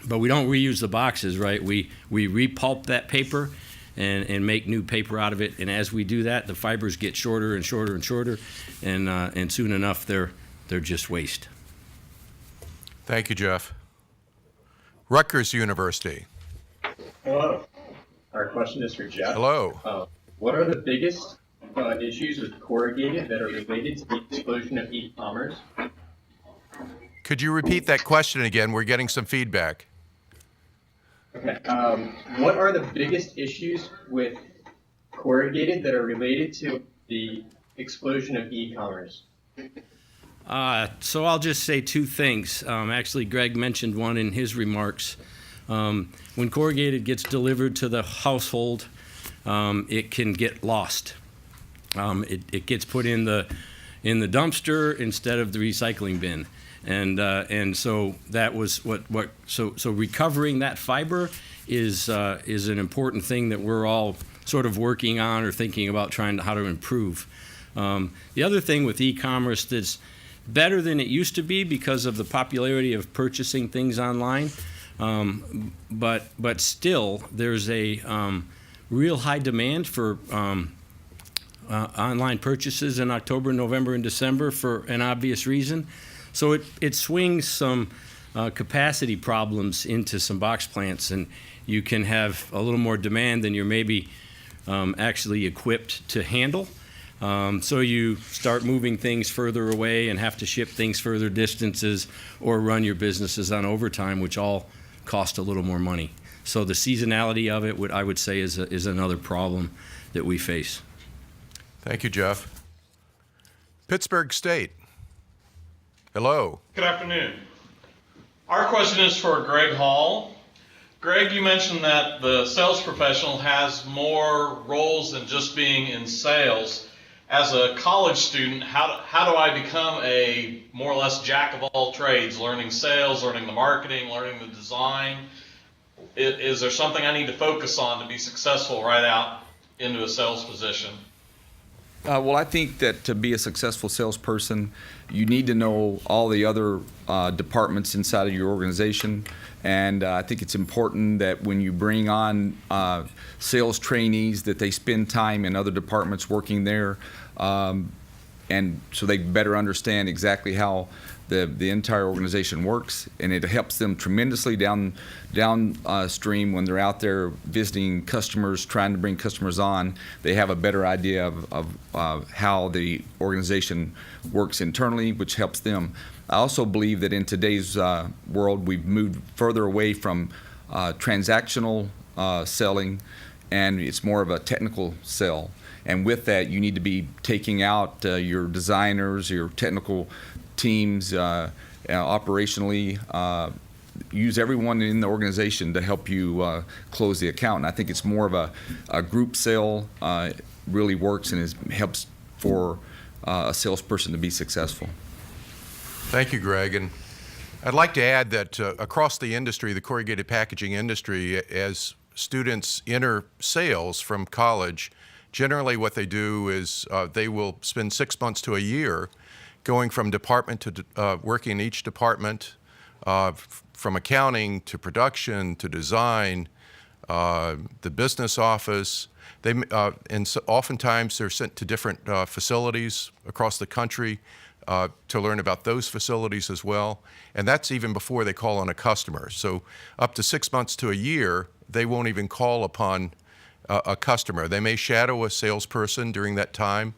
But we don't reuse the boxes, right? We repulp that paper and make new paper out of it. And as we do that, the fibers get shorter and shorter and shorter, and soon enough they're just waste. Thank you, Jeff. Rutgers University. Hello. Our question is for Jeff. Hello. What are the biggest issues with corrugated that are related to the explosion of e-commerce? Could you repeat that question again? We're getting some feedback. Okay. What are the biggest issues with corrugated that are related to the explosion of e-commerce? So I'll just say 2 things. Actually, Greg mentioned one in his remarks. When corrugated gets delivered to the household, it can get lost. It gets put in the dumpster instead of the recycling bin. And so that was so recovering that fiber is an important thing that we're all sort of working on or thinking about how to improve. The other thing with e-commerce that's better than it used to be because of the popularity of purchasing things online, but still there's a real high demand for online purchases in October, November, and December for an obvious reason. So it swings some capacity problems into some box plants, and you can have a little more demand than you're maybe actually equipped to handle. So you start moving things further away and have to ship things further distances or run your businesses on overtime, which all cost a little more money. So the seasonality of it, I would say, is another problem that we face. Thank you, Jeff. Pittsburgh State. Hello. Good afternoon. Our question is for Greg Hall. Greg, you mentioned that the sales professional has more roles than just being in sales. As a college student, how do I become a more or less jack of all trades, learning sales, learning the marketing, learning the design? Is there something I need to focus on to be successful right out into a sales position? Well, I think that to be a successful salesperson, you need to know all the other departments inside of your organization. And I think it's important that when you bring on sales trainees, that they spend time in other departments working there, and so they better understand exactly how the entire organization works. And it helps them tremendously downstream when they're out there visiting customers, trying to bring customers on. They have a better idea of how the organization works internally, which helps them. I also believe that in today's world, we've moved further away from transactional selling, and it's more of a technical sell. And with that, you need to be taking out your designers, your technical teams, operationally, use everyone in the organization to help you close the account. And I think it's more of a group sale, really works and helps for a salesperson to be successful. Thank you, Greg. And I'd like to add that across the industry, the corrugated packaging industry, as students enter sales from college, generally what they do is they will spend 6 months to a year going from department to working in each department, from accounting to production to design, the business office. And so oftentimes they're sent to different facilities across the country to learn about those facilities as well. And that's even before they call on a customer. So up to 6 months to a year, they won't even call upon a customer. They may shadow a salesperson during that time,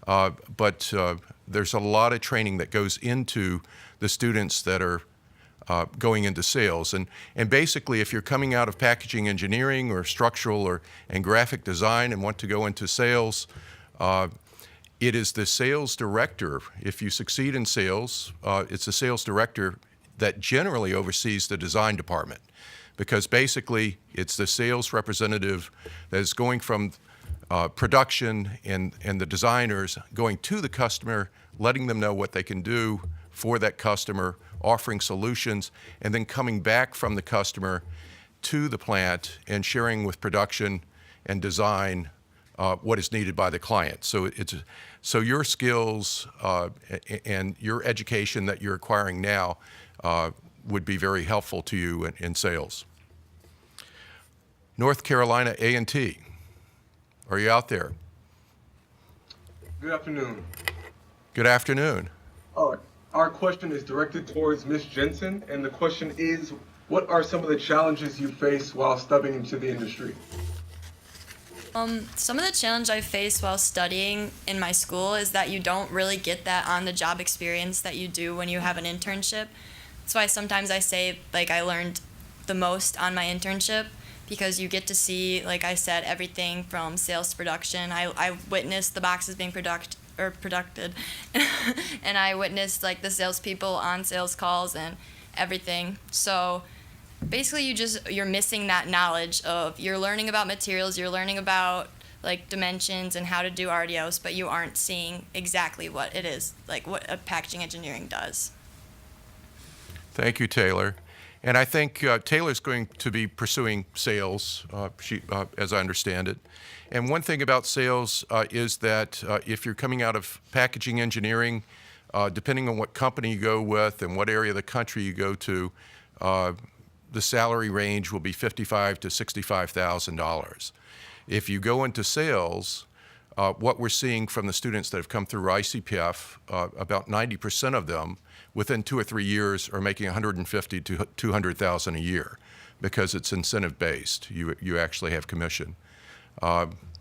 but there's a lot of training that goes into the students that are going into sales. And basically, if you're coming out of packaging engineering or structural and graphic design and want to go into sales, it is the sales director. If you succeed in sales, it's the sales director that generally oversees the design department, because basically it's the sales representative that is going from production and the designers going to the customer, letting them know what they can do for that customer, offering solutions, and then coming back from the customer to the plant and sharing with production and design what is needed by the client. So your skills and your education that you're acquiring now would be very helpful to you in sales. North Carolina A&T, are you out there? Good afternoon. Good afternoon. Our question is directed towards Ms. Jensen, and the question is, what are some of the challenges you face while stepping into the industry? Some of the challenge I faced while studying in my school is that you don't really get that on-the-job experience that you do when you have an internship. That's why sometimes I say, like, I learned the most on my internship, because you get to see, like I said, everything from sales to production. I witnessed the boxes being produced, and I witnessed like the salespeople on sales calls and everything. So basically you're missing that knowledge of, you're learning about materials, you're learning about like dimensions and how to do RDOs, but you aren't seeing exactly what it is, like what a packaging engineering does. Thank you, Taylor. And I think Taylor's going to be pursuing sales, as I understand it. And one thing about sales is that if you're coming out of packaging engineering, depending on what company you go with and what area of the country you go to, the salary range will be $55,000 to $65,000. If you go into sales, what we're seeing from the students that have come through ICPF, about 90% of them within 2 or 3 years are making $150,000 to $200,000 a year, because it's incentive based. You actually have commission.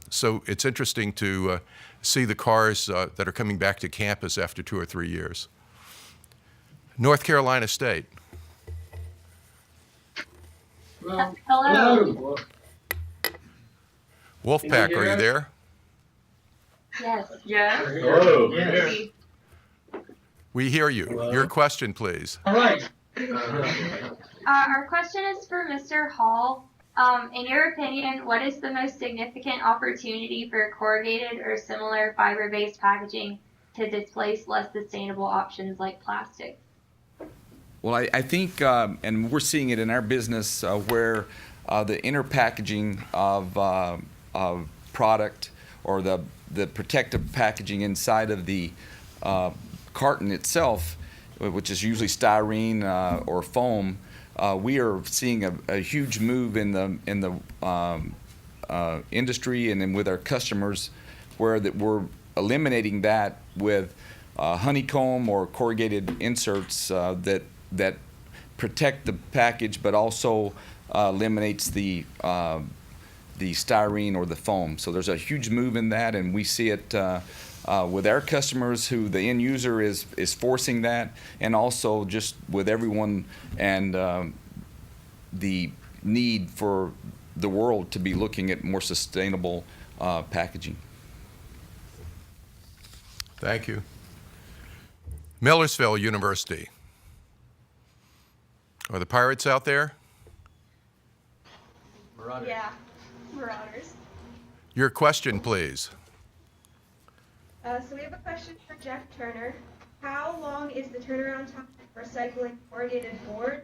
So it's interesting to see the cars that are coming back to campus after 2 or 3 years. North Carolina State. Hello. Wolfpack, are you there? Yes. Yes. Hello. Yes. We hear you. Your question, please. All right. Our question is for Mr. Hall. In your opinion, what is the most significant opportunity for corrugated or similar fiber-based packaging to displace less sustainable options like plastic? Well, I think, and we're seeing it in our business where the inner packaging of product or the protective packaging inside of the carton itself, which is usually styrene or foam, we are seeing a huge move in the industry and then with our customers, where that we're eliminating that with honeycomb or corrugated inserts that protect the package, but also eliminates the styrene or the foam. So there's a huge move in that, and we see it with our customers, who the end user is forcing that, and also just with everyone and the need for the world to be looking at more sustainable packaging. Thank you. Millersville University. Are the Pirates out there? Yeah, Marauders. Your question, please. So we have a question for Jeff Turner. How long is the turnaround time for recycling corrugated board?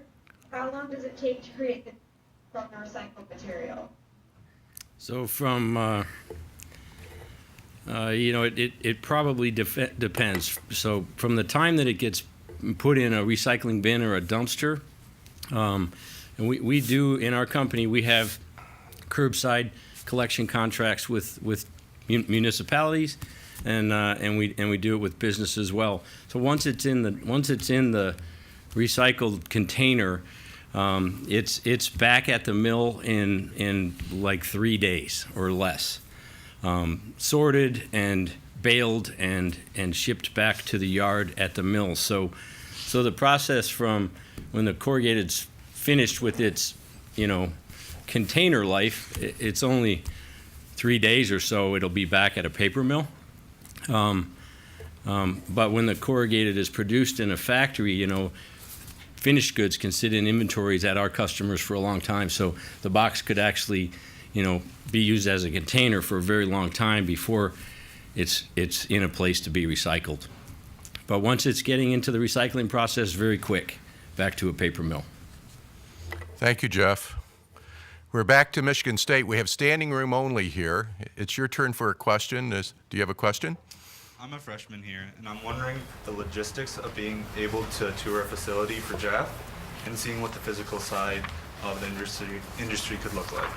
How long does it take to create the from the recycled material? So from, it probably depends. So from the time that it gets put in a recycling bin or a dumpster, and we do, in our company, we have curbside collection contracts with municipalities, and we do it with business as well. So once it's in the recycled container, it's back at the mill in like 3 days or less, sorted and baled and shipped back to the yard at the mill. So the process from when the corrugated's finished with its container life, it's only 3 days or so. It'll be back at a paper mill. But when the corrugated is produced in a factory, finished goods can sit in inventories at our customers for a long time. So the box could actually, be used as a container for a very long time before it's in a place to be recycled. But once it's getting into the recycling process, very quick, back to a paper mill. Thank you, Jeff. We're back to Michigan State. We have standing room only here. It's your turn for a question. Do you have a question? I'm a freshman here, and I'm wondering the logistics of being able to tour a facility for Jeff and seeing what the physical side of the industry could look like.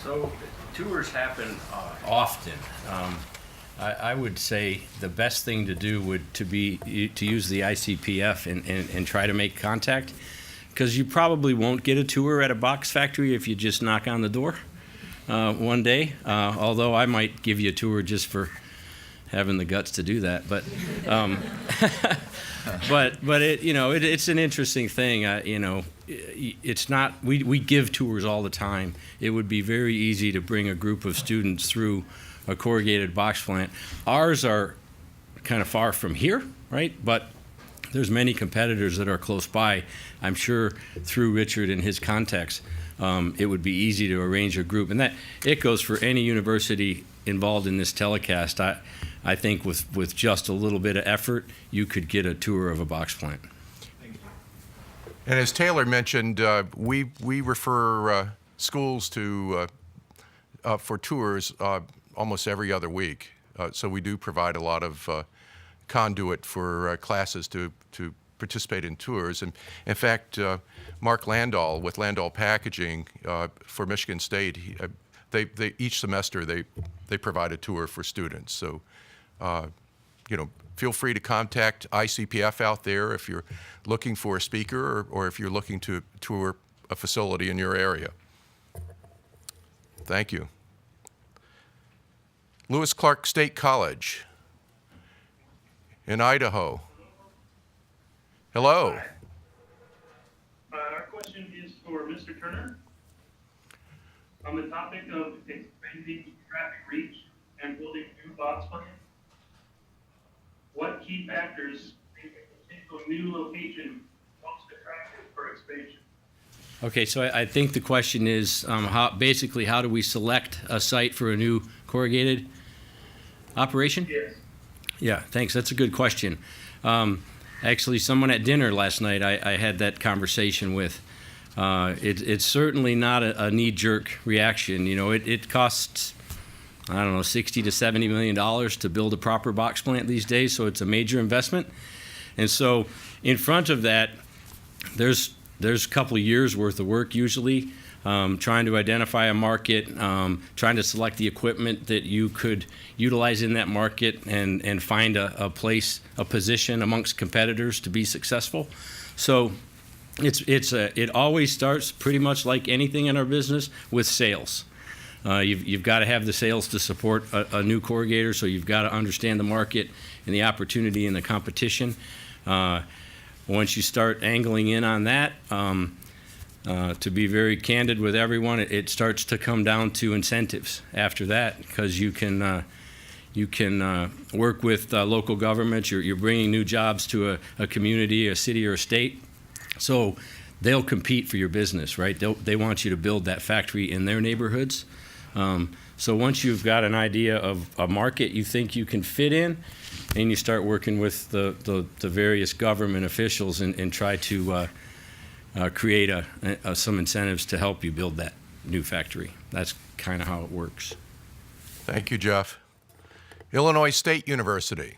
So tours happen often. I would say the best thing to do would to use the ICPF and try to make contact, because you probably won't get a tour at a box factory if you just knock on the door one day. Although I might give you a tour just for having the guts to do that, but it's an interesting thing. It's not, we give tours all the time. It would be very easy to bring a group of students through a corrugated box plant. Ours are kind of far from here, right? But there's many competitors that are close by. I'm sure through Richard and his contacts, it would be easy to arrange a group, and that it goes for any university involved in this telecast. I think with just a little bit of effort, you could get a tour of a box plant. And as Taylor mentioned, we refer schools to for tours almost every other week. So we do provide a lot of conduit for classes to participate in tours. And in fact, Mark Landahl with Landahl Packaging for Michigan State, they each semester they provide a tour for students. So feel free to contact ICPF out there if you're looking for a speaker or if you're looking to tour a facility in your area. Thank you. Lewis Clark State College in Idaho. Hello. Our question is for Mr. Turner. On the topic of expanding traffic reach and building new box plants, what key factors make a potential new location most attractive for expansion? Okay, so I think the question is how do we select a site for a new corrugated operation? Yes. Yeah, thanks. That's a good question. Actually, someone at dinner last night I had that conversation with. It's certainly not a knee-jerk reaction. You know, it costs, I don't know, $60 to $70 million to build a proper box plant these days, so it's a major investment. And so in front of that, there's a couple of years worth of work usually, trying to identify a market, trying to select the equipment that you could utilize in that market and find a place, a position amongst competitors to be successful. So it always starts pretty much like anything in our business with sales. You've got to have the sales to support a new corrugator, so you've got to understand the market and the opportunity and the competition. Once you start angling in on that, to be very candid with everyone, it starts to come down to incentives after that, because you can work with local governments. You're bringing new jobs to a community, a city, or a state. So they'll compete for your business, right? They want you to build that factory in their neighborhoods. So once you've got an idea of a market you think you can fit in, and you start working with the various government officials and try to create some incentives to help you build that new factory. That's kind of how it works. Thank you, Jeff. Illinois State University.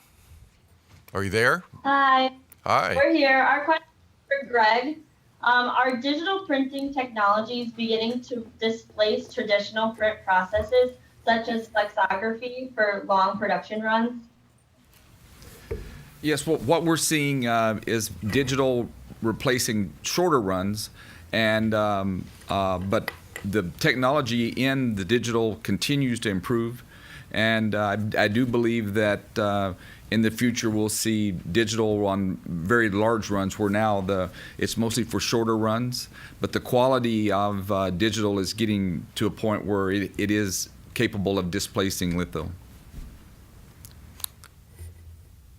Are you there? Hi. Hi. We're here. Our question is for Greg. Are digital printing technologies beginning to displace traditional print processes, such as flexography, for long production runs? Yes, well, what we're seeing is digital replacing shorter runs, and but the technology in the digital continues to improve, and I do believe that in the future we'll see digital on very large runs, where now it's mostly for shorter runs, but the quality of digital is getting to a point where it is capable of displacing litho.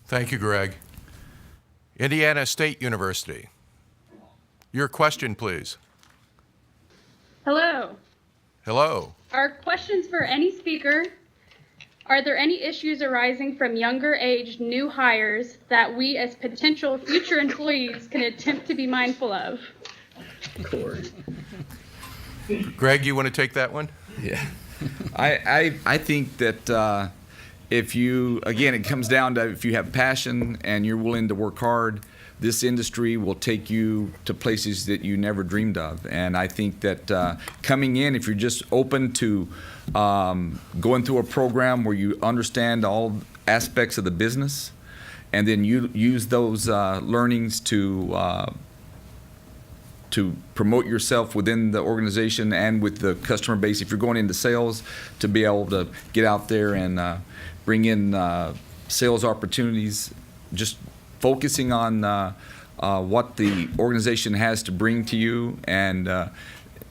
Thank you, Greg. Indiana State University. Your question, please. Hello. Hello. Our questions for any speaker. Are there any issues arising from younger aged new hires that we as potential future employees can attempt to be mindful of? Greg, you want to take that one? Yeah. I think that if you, again, it comes down to if you have passion and you're willing to work hard, this industry will take you to places that you never dreamed of. And I think that coming in, if you're just open to going through a program where you understand all aspects of the business, and then you use those learnings to promote yourself within the organization and with the customer base, if you're going into sales, to be able to get out there and bring in sales opportunities, just focusing on what the organization has to bring to you, and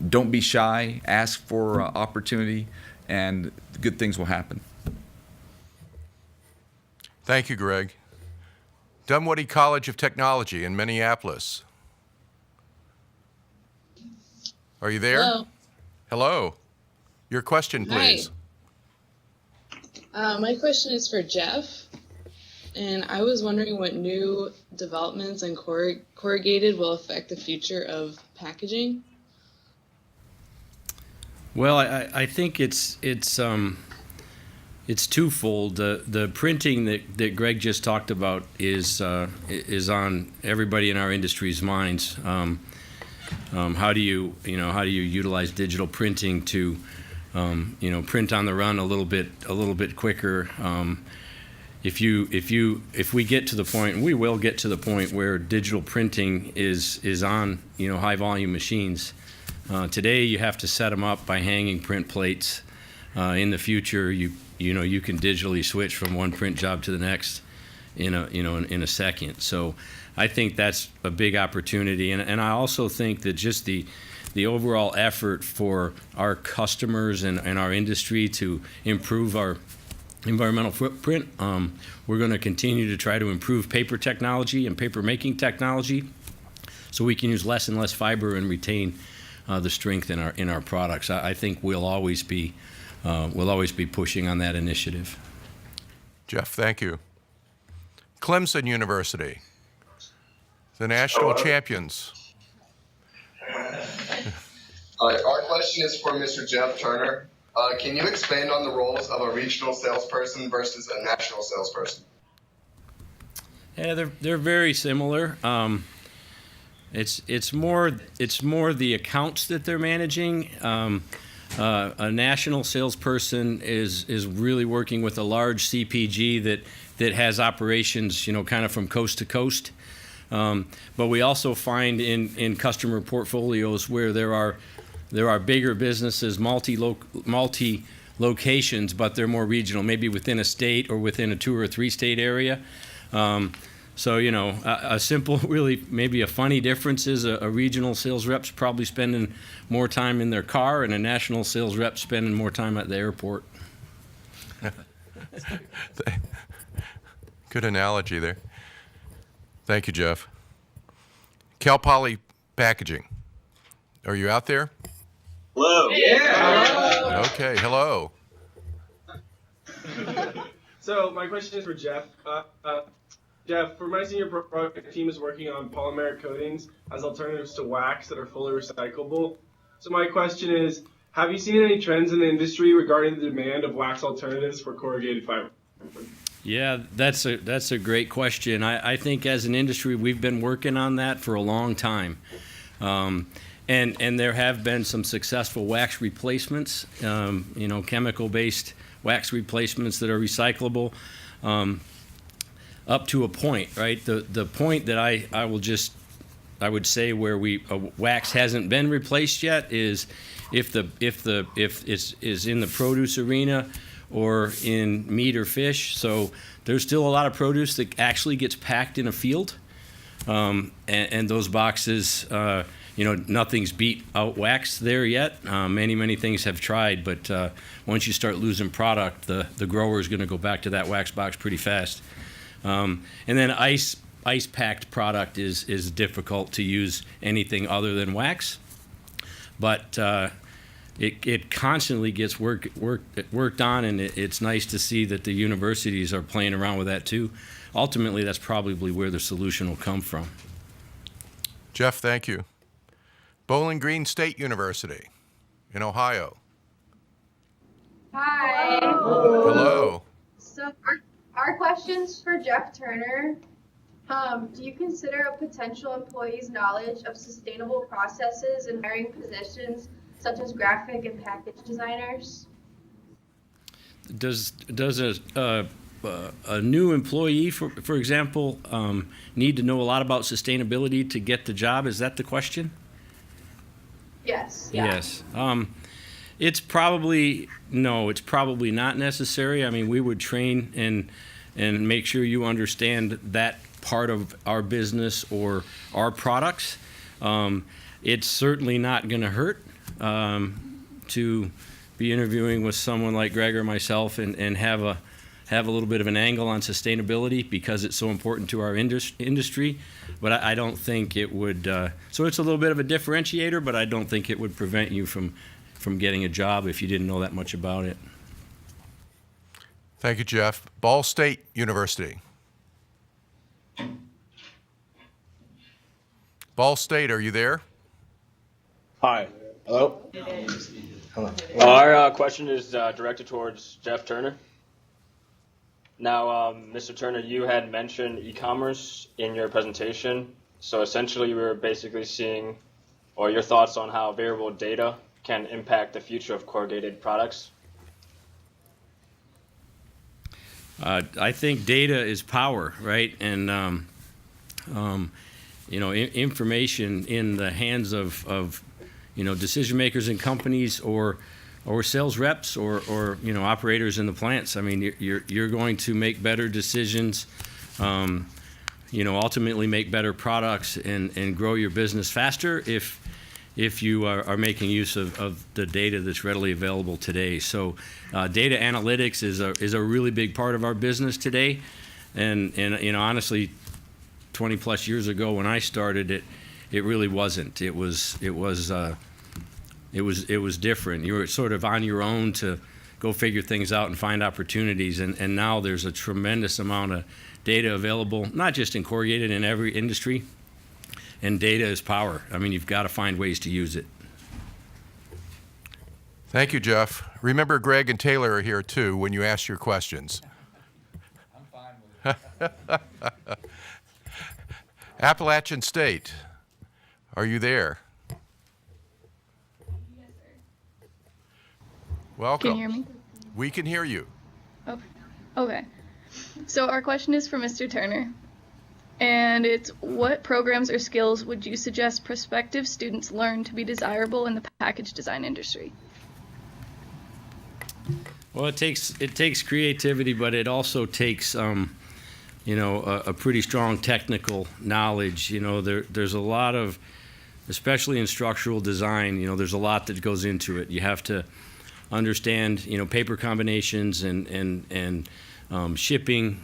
don't be shy, ask for opportunity, and good things will happen. Thank you, Greg. Dunwoody College of Technology in Minneapolis. Are you there? Hello. Hello. Your question, please. Hi. My question is for Jeff, and I was wondering what new developments in corrugated will affect the future of packaging. Well, I think it's twofold. The printing that Greg just talked about is on everybody in our industry's minds. How do you utilize digital printing to print on the run a little bit quicker? If we get to the point, and we will get to the point, where digital printing is on high volume machines. Today you have to set them up by hanging print plates. In the future, you you can digitally switch from one print job to the next in a second. So I think that's a big opportunity, and I also think that just the overall effort for our customers and our industry to improve our environmental footprint. We're going to continue to try to improve paper technology and paper making technology, so we can use less and less fiber and retain the strength in our products. I think we'll always be pushing on that initiative. Jeff, thank you. Clemson University, the national champions. Our question is for Mr. Jeff Turner. Can you expand on the roles of a regional salesperson versus a national salesperson? Yeah, they're very similar. It's more the accounts that they're managing. A national salesperson is really working with a large CPG that has operations, kind of from coast to coast. But we also find in customer portfolios where there are bigger businesses, multi locations, but they're more regional, maybe within a state or within a 2 or 3 state area. So, a simple, really maybe a funny difference is a regional sales rep's probably spending more time in their car, and a national sales rep spending more time at the airport. Good analogy there. Thank you, Jeff. Cal Poly Packaging. Are you out there? Hello. Yeah. Okay, hello. So my question is for Jeff. Jeff, for my senior project team is working on polymeric coatings as alternatives to wax that are fully recyclable. So my question is, have you seen any trends in the industry regarding the demand of wax alternatives for corrugated fiber? Yeah, that's a great question. I think as an industry, we've been working on that for a long time. And there have been some successful wax replacements, chemical-based wax replacements that are recyclable, up to a point, right? The point that I would say where wax hasn't been replaced yet is if it's in the produce arena or in meat or fish. So there's still a lot of produce that actually gets packed in a field, and those boxes. Nothing's beat out wax there yet. Many things have tried, but once you start losing product, the grower is going to go back to that wax box pretty fast. And then ice packed product is difficult to use anything other than wax, but it constantly gets worked on, and it's nice to see that the universities are playing around with that too. Ultimately, that's probably where the solution will come from. Jeff, thank you. Bowling Green State University in Ohio. Hi. Hello. So our question's for Jeff Turner. Do you consider a potential employee's knowledge of sustainable processes in hiring positions such as graphic and package designers? Does a new employee, for example, need to know a lot about sustainability to get the job? Is that the question? Yes. Yeah. Yes. It's probably not necessary. I mean, we would train and make sure you understand that part of our business or our products. It's certainly not going to hurt to be interviewing with someone like Greg or myself and have a little bit of an angle on sustainability because it's so important to our industry. But I don't think it would. So it's a little bit of a differentiator, but I don't think it would prevent you from getting a job if you didn't know that much about it. Thank you, Jeff. Ball State University. Ball State, are you there? Hi. Hello. Hello. Our question is directed towards Jeff Turner. Now, Mr. Turner, you had mentioned e-commerce in your presentation. So essentially, we were basically seeing, or your thoughts on how variable data can impact the future of corrugated products. I think data is power, right? And information in the hands of decision makers in companies or sales reps or operators in the plants. I mean, you're going to make better decisions, ultimately make better products and grow your business faster if you are making use of the data that's readily available today. So data analytics is a really big part of our business today. And honestly, 20 plus years ago when I started it really wasn't. It was different. You were sort of on your own to go figure things out and find opportunities. And now there's a tremendous amount of data available, not just in corrugated, in every industry. And data is power. I mean, you've got to find ways to use it. Thank you, Jeff. Remember, Greg and Taylor are here too when you ask your questions. I'm fine with it. Appalachian State, are you there? Yes, sir. Welcome. Can you hear me? We can hear you. Okay. So our question is for Mr. Turner. And it's, what programs or skills would you suggest prospective students learn to be desirable in the package design industry? Well, it takes creativity, but it also takes a pretty strong technical knowledge. There's a lot of, especially in structural design, there's a lot that goes into it. You have to understand paper combinations and shipping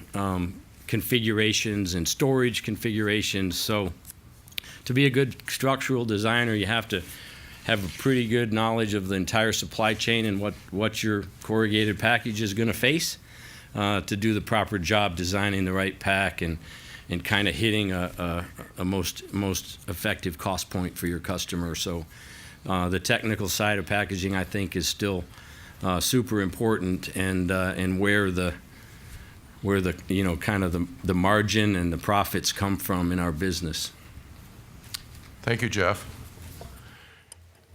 configurations and storage configurations. So to be a good structural designer, you have to have a pretty good knowledge of the entire supply chain and what your corrugated package is going to face to do the proper job designing the right pack and kind of hitting a most effective cost point for your customer. So the technical side of packaging, I think, is still super important, and where the kind of the margin and the profits come from in our business. Thank you, Jeff.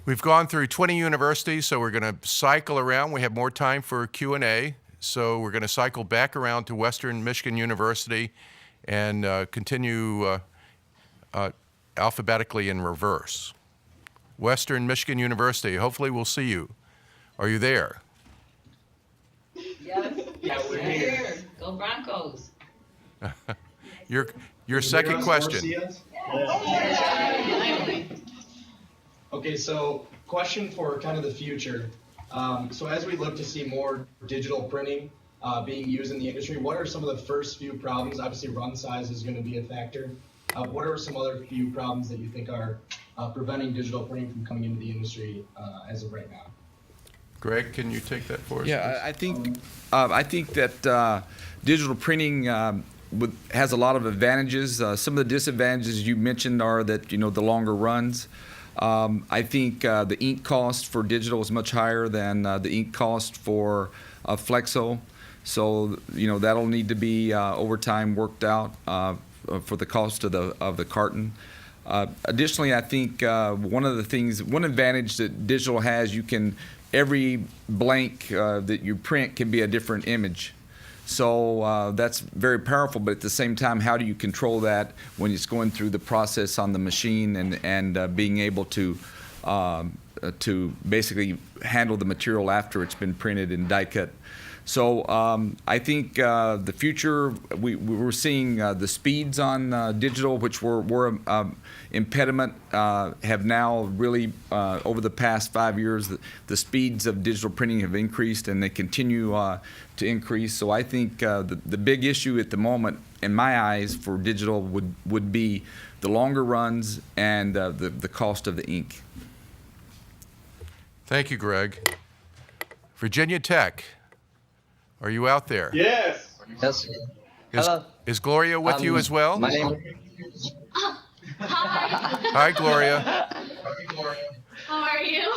We've gone through 20 universities, so we're going to cycle around. We have more time for Q&A, so we're going to cycle back around to Western Michigan University and continue alphabetically in reverse. Western Michigan University, hopefully we'll see you. Are you there? Yes, we're here. Go Broncos. Your second question. Okay, so question for kind of the future. So as we look to see more digital printing being used in the industry, what are some of the first few problems? Obviously, run size is going to be a factor. What are some other few problems that you think are preventing digital printing from coming into the industry as of right now? Greg, can you take that for us? Yeah, I think that digital printing has a lot of advantages. Some of the disadvantages you mentioned are that the longer runs. I think the ink cost for digital is much higher than the ink cost for Flexo, so that'll need to be over time worked out for the cost of the carton. Additionally, I think one advantage that digital has, every blank that you print can be a different image. So that's very powerful, but at the same time, how do you control that when it's going through the process on the machine and being able to basically handle the material after it's been printed and die cut? So I think the future, we're seeing the speeds on digital, which were impediment, have now really, over the past 5 years, the speeds of digital printing have increased, and they continue to increase. So I think the big issue at the moment, in my eyes, for digital would be the longer runs and the cost of the ink. Thank you, Greg. Virginia Tech. Are you out there? Yes. Yes. Hello. Is Gloria with you as well? My name. Hi, Gloria. How are you?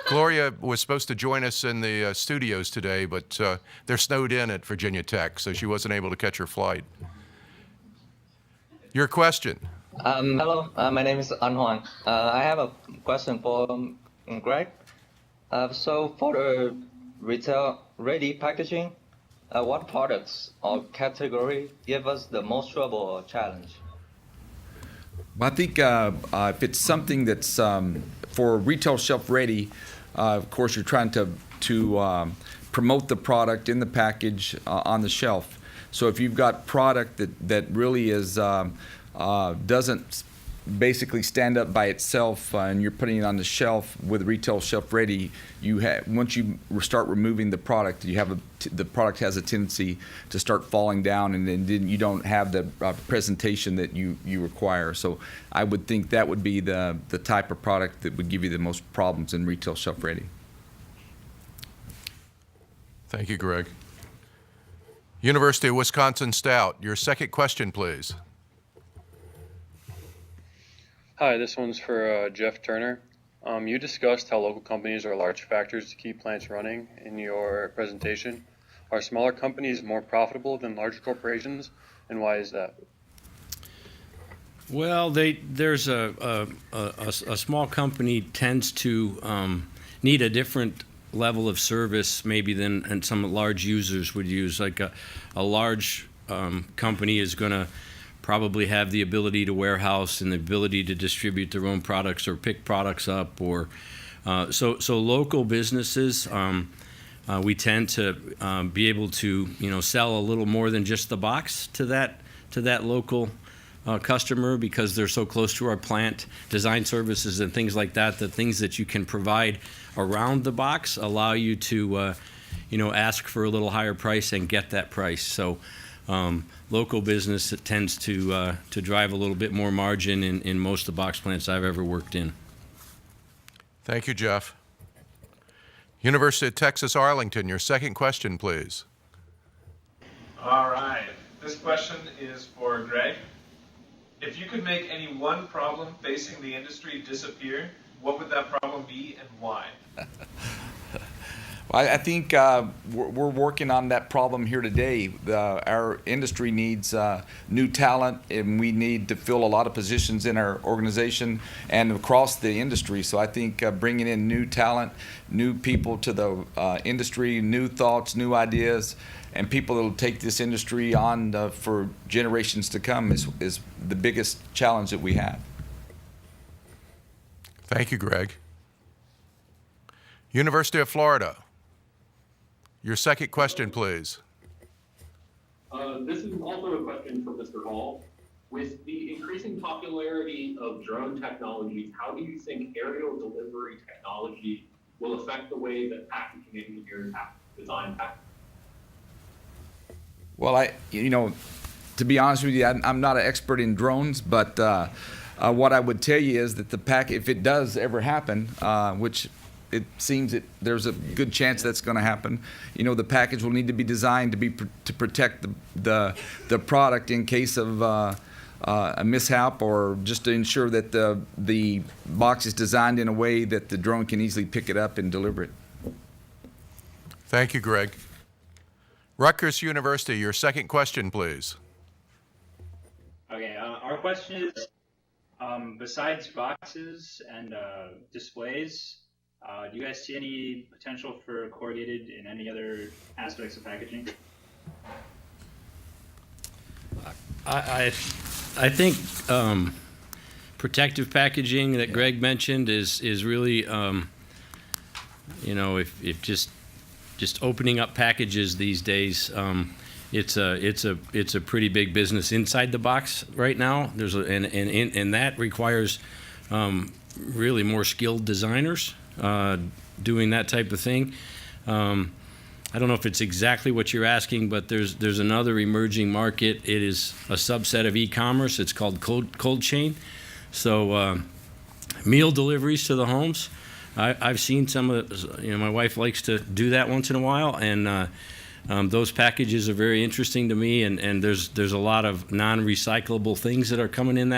Gloria was supposed to join us in the studios today, but they're snowed in at Virginia Tech, so she wasn't able to catch her flight. Your question. Hello, my name is An Huang. I have a question for Greg. So for the retail-ready packaging, what products or category give us the most trouble or challenge? Well, I think if it's something that's for retail shelf ready, Of course, you're trying to promote the product in the package on the shelf. So if you've got product that really is doesn't basically stand up by itself, and you're putting it on the shelf with retail shelf ready, once you start removing the product, the product has a tendency to start falling down, and then you don't have the presentation that you require. So I would think that would be the type of product that would give you the most problems in retail shelf ready. Thank you, Greg. University of Wisconsin Stout, your second question, please. Hi, this one's for Jeff Turner. You discussed how local companies are large factors to keep plants running in your presentation. Are smaller companies more profitable than larger corporations, and why is that? Well, there's a small company tends to need a different level of service maybe than some large users would use. Like a large company is going to probably have the ability to warehouse and the ability to distribute their own products or pick products up, or so local businesses, we tend to be able to sell a little more than just the box to that local customer, because they're so close to our plant. Design services and things like that, the things that you can provide around the box allow you to ask for a little higher price and get that price. So local business tends to drive a little bit more margin in most of the box plants I've ever worked in. Thank you, Jeff. University of Texas Arlington, your second question, please. All right. This question is for Greg. If you could make any one problem facing the industry disappear, what would that problem be and why? I think we're working on that problem here today. Our industry needs new talent, and we need to fill a lot of positions in our organization and across the industry. So I think bringing in new talent, new people to the industry, new thoughts, new ideas, and people that will take this industry on for generations to come is the biggest challenge that we have. Thank you, Greg. University of Florida. Your second question, please. This is also a question for Mr. Hall. With the increasing popularity of drone technologies, how do you think aerial delivery technology will affect the way that packaging engineers have to design packaging? Well, to be honest with you, I'm not an expert in drones, but what I would tell you is that if it does ever happen, which it seems that there's a good chance that's going to happen, the package will need to be designed to protect the product in case of a mishap, or just to ensure that the box is designed in a way that the drone can easily pick it up and deliver it. Thank you, Greg. Rutgers University, your second question, please. Okay, our question is, besides boxes and displays, do you guys see any potential for corrugated in any other aspects of packaging? I think protective packaging that Greg mentioned is really, if just opening up packages these days, it's a pretty big business inside the box right now. And that requires really more skilled designers doing that type of thing. I don't know if it's exactly what you're asking, but there's another emerging market. It is a subset of e-commerce. It's called cold chain. So meal deliveries to the homes. I've seen some of my wife likes to do that once in a while, and those packages are very interesting to me. And there's a lot of non-recyclable things that are coming in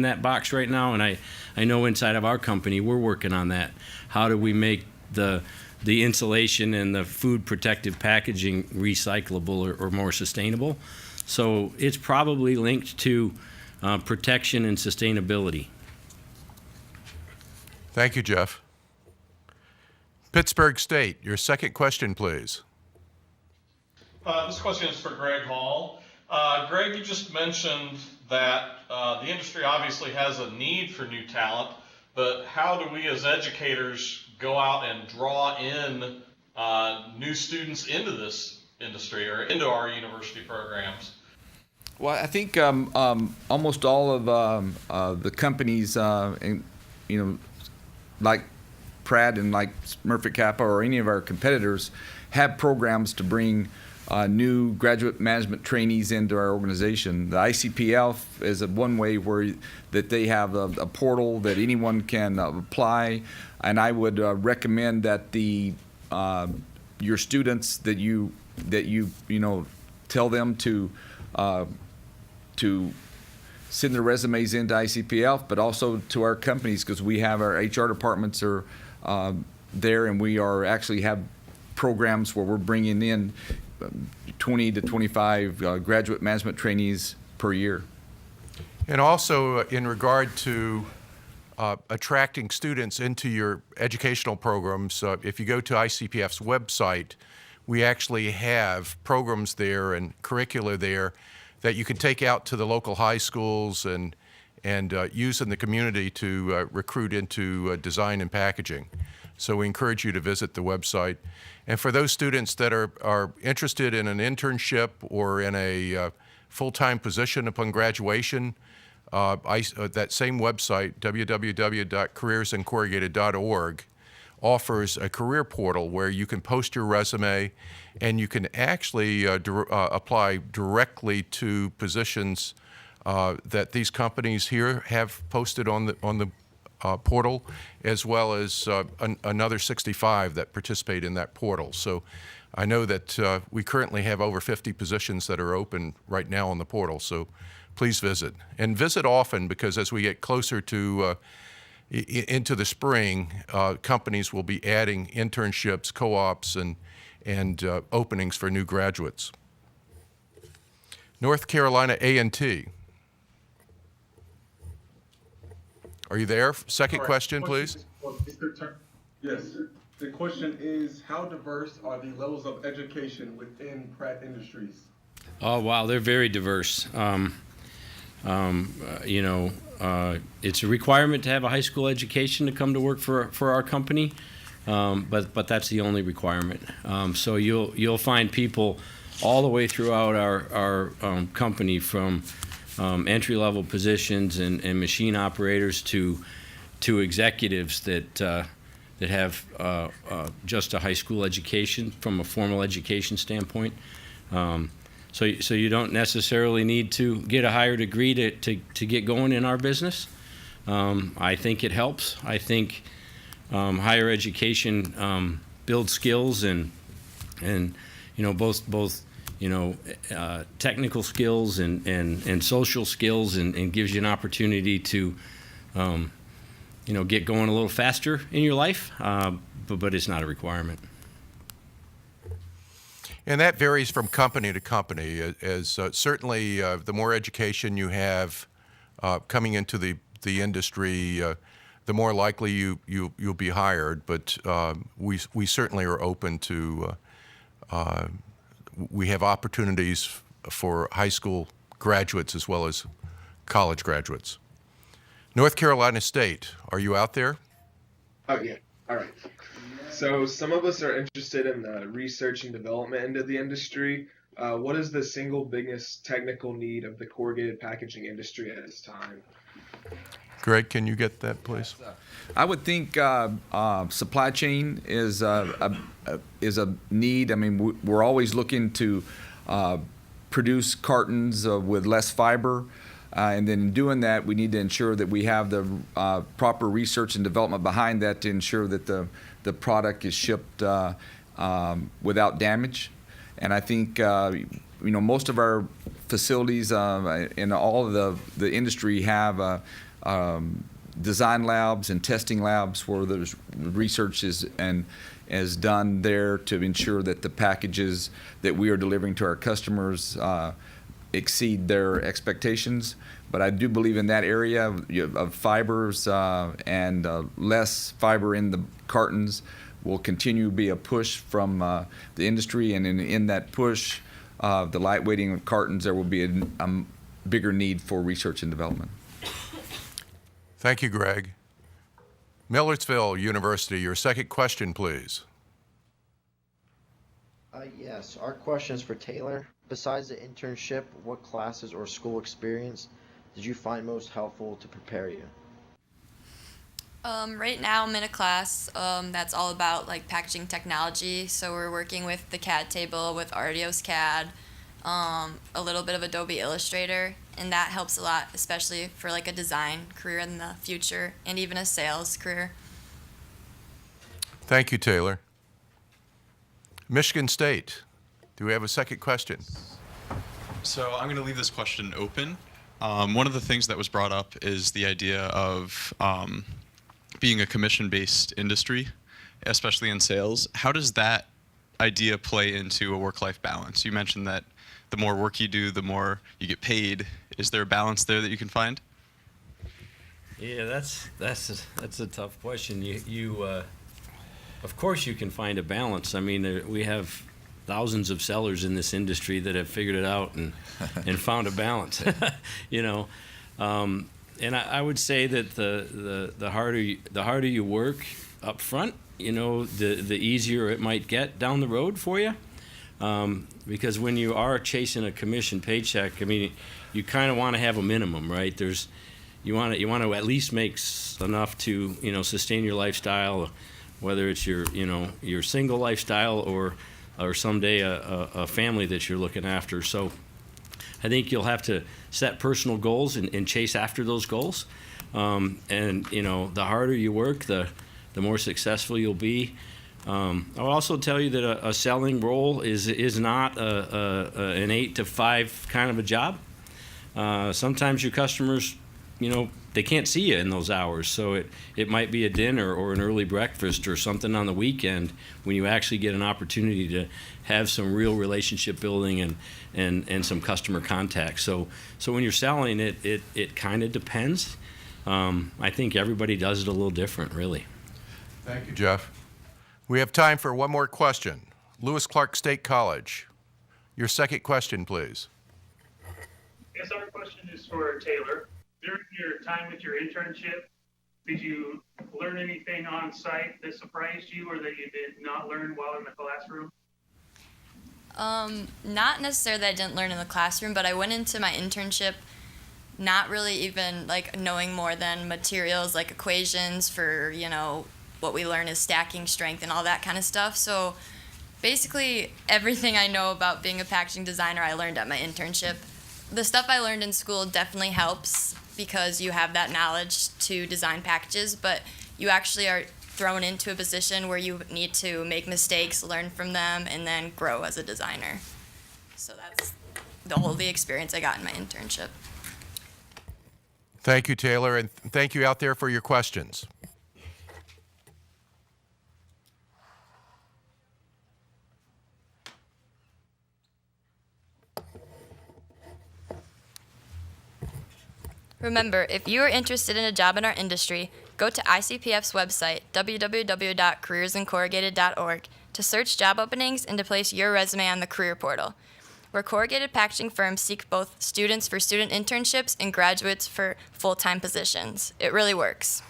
that box right now. And I know inside of our company we're working on that. How do we make the insulation and the food protective packaging recyclable or more sustainable? So it's probably linked to protection and sustainability. Thank you, Jeff. Pittsburgh State, your second question, please. This question is for Greg Hall. Greg, you just mentioned that the industry obviously has a need for new talent, but how do we as educators go out and draw in new students into this industry or into our university programs? Well, I think almost all of the companies, like Pratt and like Smurfit Kappa or any of our competitors, have programs to bring new graduate management trainees into our organization. The ICPF is one way where that they have a portal that anyone can apply, and I would recommend that your students that you tell them to send their resumes into ICPF, but also to our companies, because we have our HR departments are there, and we actually have programs where we're bringing in 20 to 25 graduate management trainees per year. And also in regard to attracting students into your educational programs, if you go to ICPF's website, we actually have programs there and curricula there that you can take out to the local high schools and use in the community to recruit into design and packaging. So we encourage you to visit the website. And for those students that are interested in an internship or in a full-time position upon graduation, that same website, www.careersincorrugated.org, offers a career portal where you can post your resume and you can actually apply directly to positions that these companies here have posted on the portal, as well as another 65 that participate in that portal. So I know that we currently have over 50 positions that are open right now on the portal. So please visit, and visit often, because as we get closer to into the spring, companies will be adding internships, co-ops, and openings for new graduates. North Carolina A&T. Are you there? Second question, please. Yes. The question is, how diverse are the levels of education within Pratt Industries? Oh, wow, they're very diverse. It's a requirement to have a high school education to come to work for our company, but that's the only requirement. So you'll find people all the way throughout our company, from entry-level positions and machine operators to executives that have just a high school education from a formal education standpoint. So you don't necessarily need to get a higher degree to get going in our business. I think it helps. I think higher education builds skills and both technical skills and social skills, and gives you an opportunity to get going a little faster in your life, but it's not a requirement. And that varies from company to company. As certainly the more education you have coming into the industry, the more likely you'll be hired. But we certainly are open to. We have opportunities for high school graduates as well as college graduates. North Carolina State, are you out there? Oh, yeah. All right. So some of us are interested in the research and development end of the industry. What is the single biggest technical need of the corrugated packaging industry at this time? Greg, can you get that, please? I would think supply chain is a need. I mean, we're always looking to produce cartons with less fiber. And then in doing that, we need to ensure that we have the proper research and development behind that to ensure that the product is shipped without damage. And I think most of our facilities in all of the industry have design labs and testing labs where there's research is done there to ensure that the packages that we are delivering to our customers exceed their expectations. But I do believe in that area of fibers and less fiber in the cartons will continue to be a push from the industry, and in that push, the lightweighting of cartons, there will be a bigger need for research and development. Thank you, Greg. Millersville University, your second question, please. Yes, our question is for Taylor. Besides the internship, what classes or school experience did you find most helpful to prepare you? Right now I'm in a class that's all about like packaging technology. So we're working with the CAD table with Artios CAD, a little bit of Adobe Illustrator, and that helps a lot, especially for like a design career in the future and even a sales career. Thank you, Taylor. Michigan State, do we have a second question? So I'm going to leave this question open. One of the things that was brought up is the idea of being a commission-based industry, especially in sales. How does that idea play into a work-life balance? You mentioned that the more work you do, the more you get paid. Is there a balance there that you can find? Yeah, that's a tough question. Of course you can find a balance. I mean, we have thousands of sellers in this industry that have figured it out and found a balance. You know, and I would say that the harder you work up front, you know, the easier it might get down the road for you. Because when you are chasing a commission paycheck, I mean, you kind of want to have a minimum, right? You want to at least make enough to, you know, sustain your lifestyle, whether it's your single lifestyle or someday a family that you're looking after. So I think you'll have to set personal goals and chase after those goals. And you know, the harder you work, the more successful you'll be. I'll also tell you that a selling role is not an 8 to 5 kind of a job. Sometimes your customers, you know, they can't see you in those hours, so it might be a dinner or an early breakfast or something on the weekend when you actually get an opportunity to have some real relationship building and some customer contact. So when you're selling, it kind of depends. I think everybody does it a little different, really. Thank you, Jeff. We have time for one more question. Lewis Clark State College, your second question, please. Yes, our question is for Taylor. During your time with your internship, did you learn anything on site that surprised you or that you did not learn while in the classroom? Not necessarily that I didn't learn in the classroom, but I went into my internship not really even like knowing more than materials like equations for, you know, what we learn is stacking strength and all that kind of stuff. So basically everything I know about being a packaging designer I learned at my internship. The stuff I learned in school definitely helps because you have that knowledge to design packages, but you actually are thrown into a position where you need to make mistakes, learn from them, and then grow as a designer. So that's the experience I got in my internship. Thank you, Taylor, and thank you out there for your questions. Remember, if you are interested in a job in our industry, go to ICPF's website, www.careersincorrugated.org, to search job openings and to place your resume on the career portal, where corrugated packaging firms seek both students for student internships and graduates for full-time positions. It really works.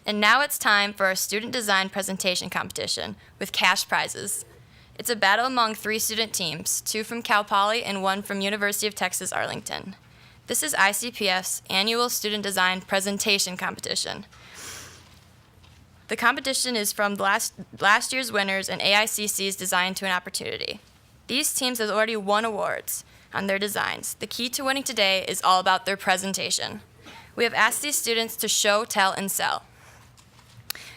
And now it's time for our student design presentation competition with cash prizes. It's a battle among 3 student teams, 2 from Cal Poly and 1 from University of Texas Arlington. This is ICPF's annual student design presentation competition. The competition is from last year's winners and AICC's Design to an Opportunity. These teams have already won awards on their designs. The key to winning today is all about their presentation. We have asked these students to show, tell, and sell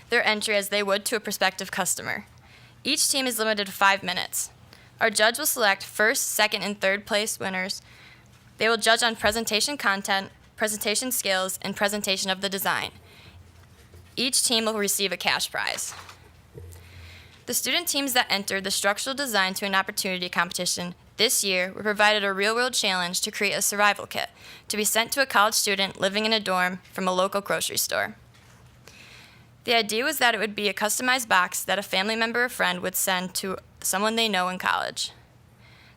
their entry as they would to a prospective customer. Each team is limited to 5 minutes. Our judge will select first, second, and third place winners. They will judge on presentation content, presentation skills, and presentation of the design. Each team will receive a cash prize. The student teams that entered the Structural Design to an Opportunity competition this year were provided a real-world challenge to create a survival kit to be sent to a college student living in a dorm from a local grocery store. The idea was that it would be a customized box that a family member or friend would send to someone they know in college.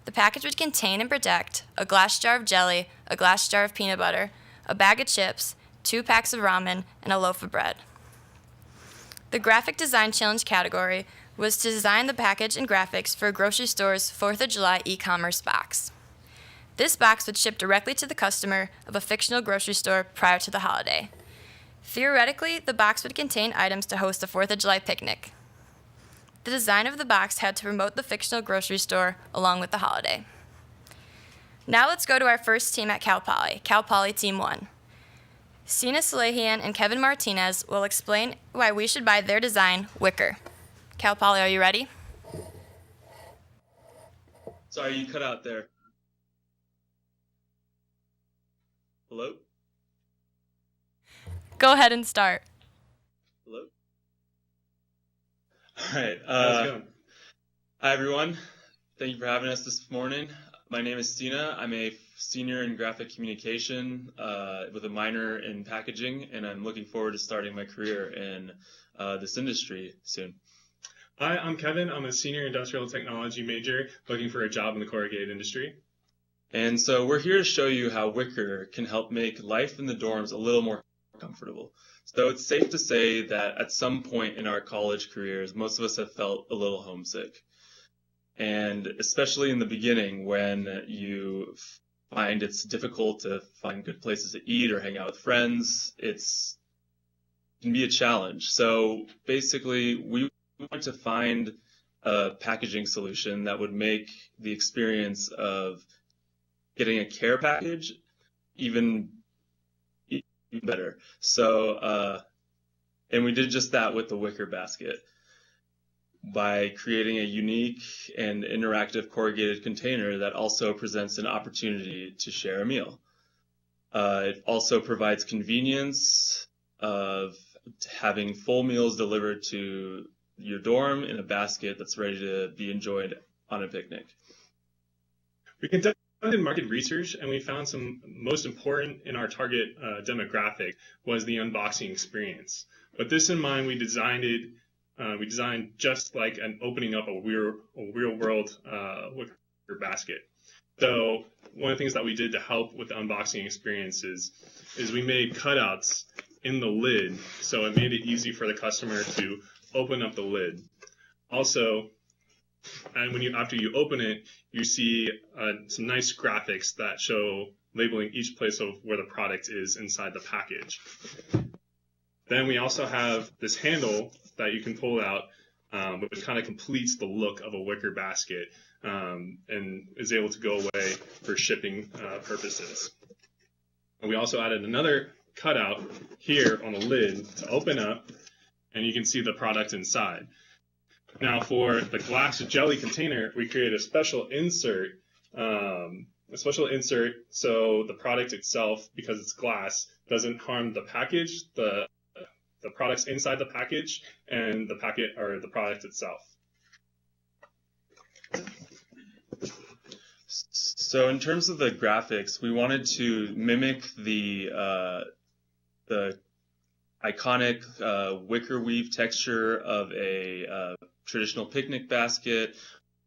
The package would contain and protect a glass jar of jelly, a glass jar of peanut butter, a bag of chips, 2 packs of ramen, and a loaf of bread. The Graphic Design Challenge category was to design the package and graphics for a grocery store's 4th of July e-commerce box. This box would ship directly to the customer of a fictional grocery store prior to the holiday. Theoretically, the box would contain items to host a 4th of July picnic. The design of the box had to promote the fictional grocery store along with the holiday. Now let's go to our first team at Cal Poly Team 1. Sina Salehian and Kevin Martinez will explain why we should buy their design, Wicker. Cal Poly, are you ready? Sorry, you cut out there. Hello? Go ahead and start. Hello? All right. Hi, everyone. Thank you for having us this morning. My name is Sina. I'm a senior in graphic communication with a minor in packaging, and I'm looking forward to starting my career in this industry soon. Hi, I'm Kevin. I'm a senior industrial technology major looking for a job in the corrugated industry. And so we're here to show you how Wicker can help make life in the dorms a little more comfortable. So it's safe to say that at some point in our college careers, most of us have felt a little homesick. And especially in the beginning when you find it's difficult to find good places to eat or hang out with friends, it can be a challenge. So basically, we want to find a packaging solution that would make the experience of getting a care package even better. So, and we did just that with the Wicker basket by creating a unique and interactive corrugated container that also presents an opportunity to share a meal. It also provides convenience of having full meals delivered to your dorm in a basket that's ready to be enjoyed on a picnic. We conducted market research, and we found some most important in our target demographic was the unboxing experience. With this in mind, we designed just like an opening up a real world Wicker basket. So one of the things that we did to help with the unboxing experiences is we made cutouts in the lid, so it made it easy for the customer to open up the lid. Also, and after you open it, you see some nice graphics that show labeling each place of where the product is inside the package. Then we also have this handle that you can pull out, which kind of completes the look of a Wicker basket and is able to go away for shipping purposes. And we also added another cutout here on the lid to open up, and you can see the product inside. Now for the glass jelly container, we created a special insert so the product itself, because it's glass, doesn't harm the package, the products inside the package, and the packet or the product itself. So in terms of the graphics, we wanted to mimic the iconic wicker weave texture of a traditional picnic basket,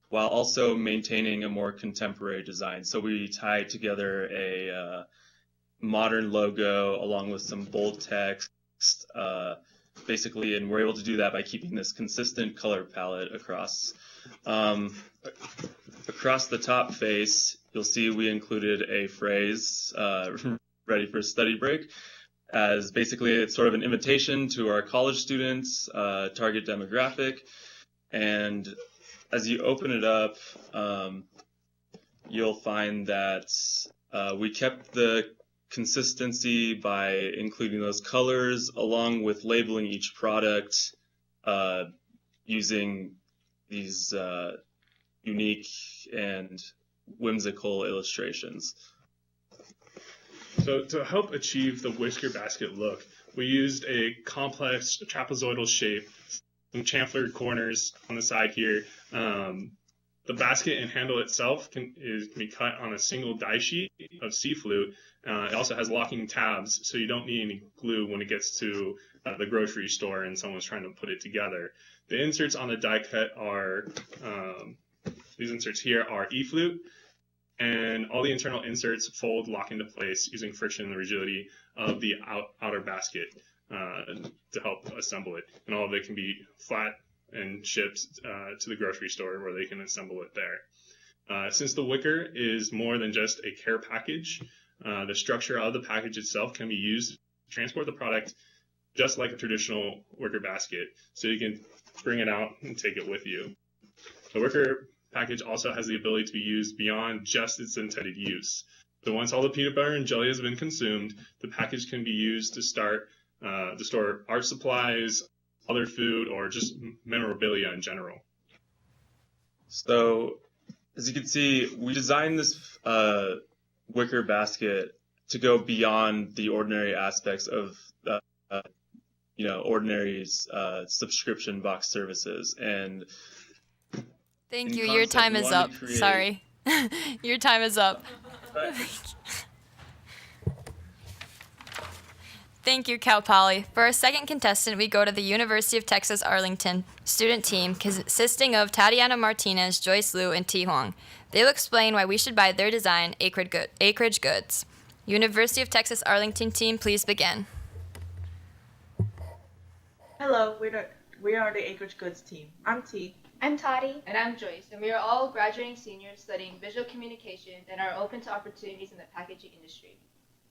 while also maintaining a more contemporary design. So we tied together a modern logo along with some bold text, basically, and we're able to do that by keeping this consistent color palette across. Across the top face, you'll see we included a phrase, ready for study break, as basically it's sort of an invitation to our college students, target demographic. And as you open it up, you'll find that we kept the consistency by including those colors along with labeling each product using these unique and whimsical illustrations. So to help achieve the Wicker basket look, we used a complex trapezoidal shape, some chamfered corners on the side here. The basket and handle itself can be cut on a single die sheet of C-flute. It also has locking tabs, so you don't need any glue when it gets to the grocery store and someone's trying to put it together. The inserts on the die cut are, these inserts here are E-flute, and all the internal inserts fold, lock into place using friction and the rigidity of the outer basket. to help assemble it. And all of it can be flat and shipped to the grocery store where they can assemble it there. Since the wicker is more than just a care package, the structure of the package itself can be used to transport the product just like a traditional wicker basket, so you can bring it out and take it with you. The wicker package also has the ability to be used beyond just its intended use. So once all the peanut butter and jelly has been consumed, the package can be used to store art supplies, other food, or just memorabilia in general. So, as you can see, we designed this wicker basket to go beyond the ordinary aspects of ordinary subscription box services. And thank you. Your time is up. Sorry. Your time is up. Thank you, Cal Poly. For our second contestant, we go to the University of Texas Arlington student team consisting of Tatiana Martinez, Joyce Liu, and T. Huang. They will explain why we should buy their design, Acreage Goods. University of Texas Arlington team, please begin. Hello, we are the Acreage Goods team. I'm T. I'm Toddy. And I'm Joyce, and we are all graduating seniors studying visual communications and are open to opportunities in the packaging industry.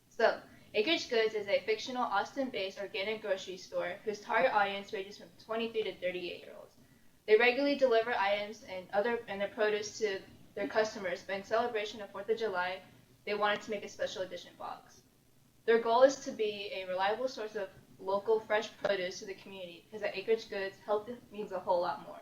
So, Acreage Goods is a fictional Austin-based organic grocery store whose target audience ranges from 23 to 38-year-olds. They regularly deliver items and their produce to their customers, but in celebration of 4th of July, they wanted to make a special edition box. Their goal is to be a reliable source of local fresh produce to the community, because at Acreage Goods, health means a whole lot more.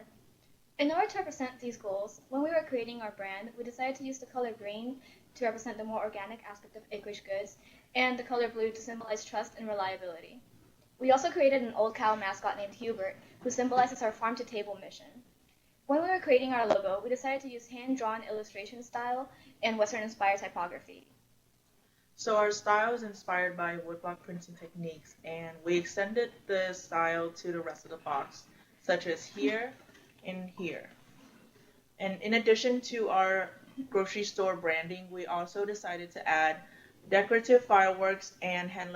In order to represent these goals, when we were creating our brand, we decided to use the color green to represent the more organic aspect of Acreage Goods, and the color blue to symbolize trust and reliability. We also created an old cow mascot named Hubert, who symbolizes our farm-to-table mission. When we were creating our logo, we decided to use hand-drawn illustration style and Western-inspired typography. So our style is inspired by woodblock printing techniques, and we extended the style to the rest of the box, such as here and here. And in addition to our grocery store branding, we also decided to add decorative fireworks and hand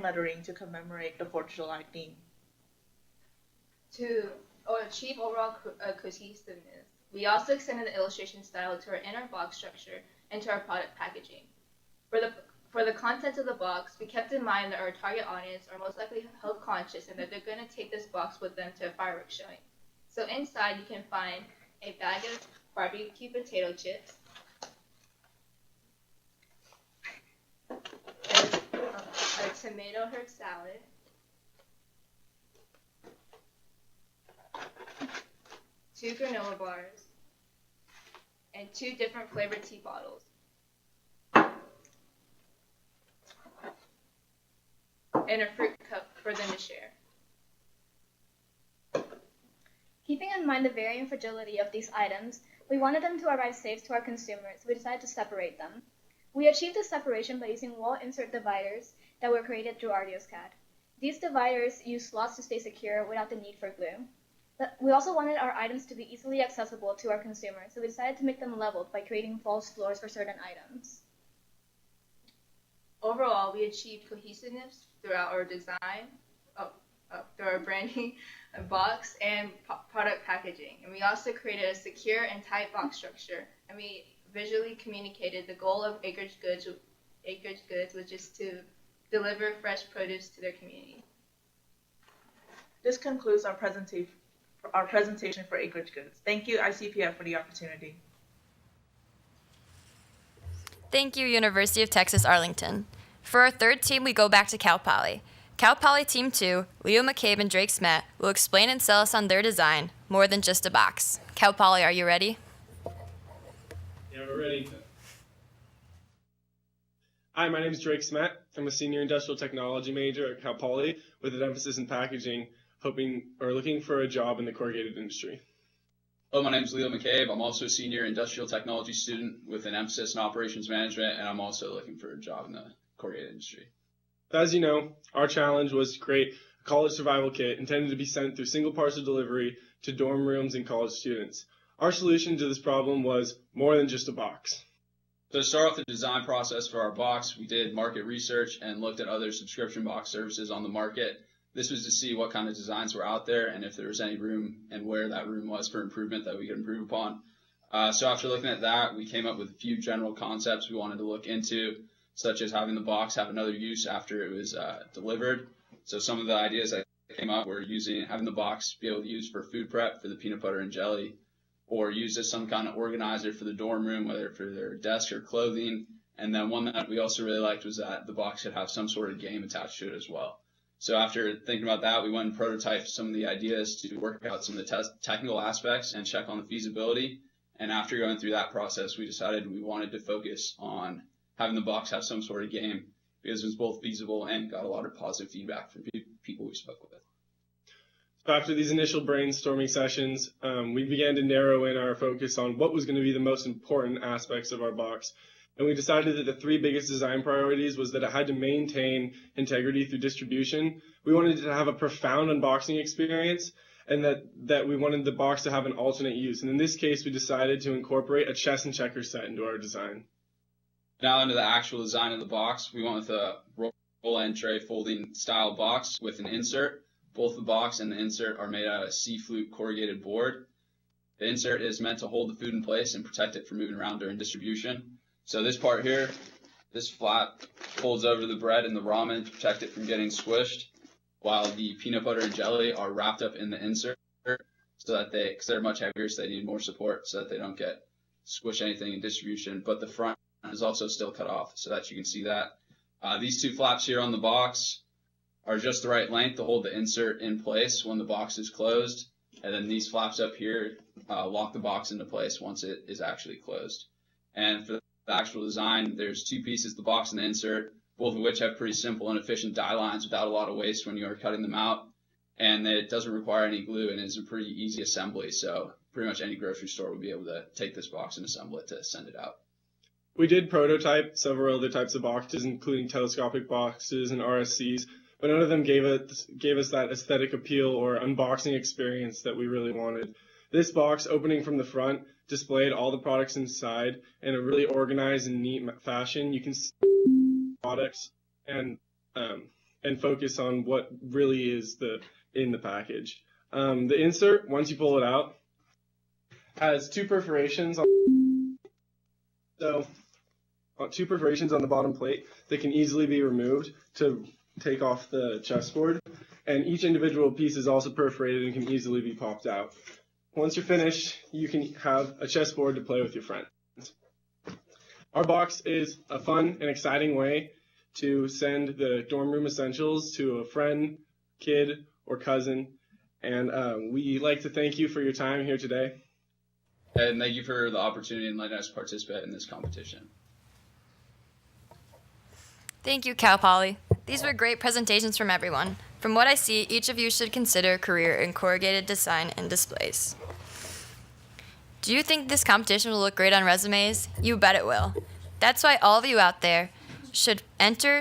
lettering to commemorate the 4th of July theme. To achieve overall cohesiveness, we also extended the illustration style to our inner box structure and to our product packaging. For the contents of the box, we kept in mind that our target audience are most likely health conscious and that they're going to take this box with them to a fireworks showing. So inside you can find a bag of barbecue potato chips, a tomato herb salad, two granola bars, and 2 different flavored tea bottles. And a fruit cup for them to share. Keeping in mind the varying fragility of these items, we wanted them to arrive safe to our consumers, so we decided to separate them. We achieved this separation by using wall insert dividers that were created through ArtiosCAD. These dividers use slots to stay secure without the need for glue. But we also wanted our items to be easily accessible to our consumers, so we decided to make them leveled by creating false floors for certain items. Overall, we achieved cohesiveness throughout our design, through our branding, box, and product packaging. And we also created a secure and tight box structure. And we visually communicated the goal of Acreage Goods, which is to deliver fresh produce to their community. This concludes our presentation for Acreage Goods. Thank you, ICPF, for the opportunity. Thank you, University of Texas Arlington. For our third team, we go back to Cal Poly. Cal Poly Team 2, Leo McCabe and Drake Smet, will explain and sell us on their design, More Than Just a Box. Cal Poly, are you ready? Yeah, we're ready. Hi, my name is Drake Smet. I'm a senior industrial technology major at Cal Poly with an emphasis in packaging, looking for a job in the corrugated industry. Hello, my name is Leo McCabe. I'm also a senior industrial technology student with an emphasis in operations management, and I'm also looking for a job in the corrugated industry. As you know, our challenge was to create a college survival kit intended to be sent through single parcel delivery to dorm rooms and college students. Our solution to this problem was more than just a box. So to start off the design process for our box, we did market research and looked at other subscription box services on the market. This was to see what kind of designs were out there and if there was any room and where that room was for improvement that we could improve upon. So after looking at that, we came up with a few general concepts we wanted to look into, such as having the box have another use after it was delivered. So some of the ideas that came up were having the box be able to use for food prep for the peanut butter and jelly, or used as some kind of organizer for the dorm room, whether for their desk or clothing. And then one that we also really liked was that the box could have some sort of game attached to it as well. So after thinking about that, we went and prototyped some of the ideas to work out some of the technical aspects and check on the feasibility. And after going through that process, we decided we wanted to focus on having the box have some sort of game because it was both feasible and got a lot of positive feedback from people we spoke with. So after these initial brainstorming sessions, we began to narrow in our focus on what was going to be the most important aspects of our box. And we decided that the three biggest design priorities was that it had to maintain integrity through distribution. We wanted it to have a profound unboxing experience, and that we wanted the box to have an alternate use. And in this case, we decided to incorporate a chess and checkers set into our design. Now into the actual design of the box, we went with a roll and tray folding style box with an insert. Both the box and the insert are made out of C-flute corrugated board. The insert is meant to hold the food in place and protect it from moving around during distribution. So this part here, this flap folds over the bread and the ramen to protect it from getting squished, while the peanut butter and jelly are wrapped up in the insert so that because they're much heavier, so they need more support so that they don't get squish anything in distribution. But the front is also still cut off so that you can see that. These two flaps here on the box are just the right length to hold the insert in place when the box is closed. And then these flaps up here lock the box into place once it is actually closed. And for the actual design, there's two pieces, the box and the insert, both of which have pretty simple and efficient die lines without a lot of waste when you are cutting them out. And it doesn't require any glue and is a pretty easy assembly. So pretty much any grocery store would be able to take this box and assemble it to send it out. We did prototype several other types of boxes, including telescopic boxes and RSCs, but none of them gave us that aesthetic appeal or unboxing experience that we really wanted. This box, opening from the front, displayed all the products inside in a really organized and neat fashion. You can see products and focus on what really is in the package. The insert, once you pull it out, has two perforations on the bottom plate that can easily be removed to take off the chessboard, and each individual piece is also perforated and can easily be popped out. Once you're finished, you can have a chessboard to play with your friends. Our box is a fun and exciting way to send the dorm room essentials to a friend, kid, or cousin, and we like to thank you for your time here today. And thank you for the opportunity and letting us participate in this competition. Thank you, Cal Poly. These were great presentations from everyone. From what I see, each of you should consider a career in corrugated design and displays. Do you think this competition will look great on resumes? You bet it will. That's why all of you out there should plan to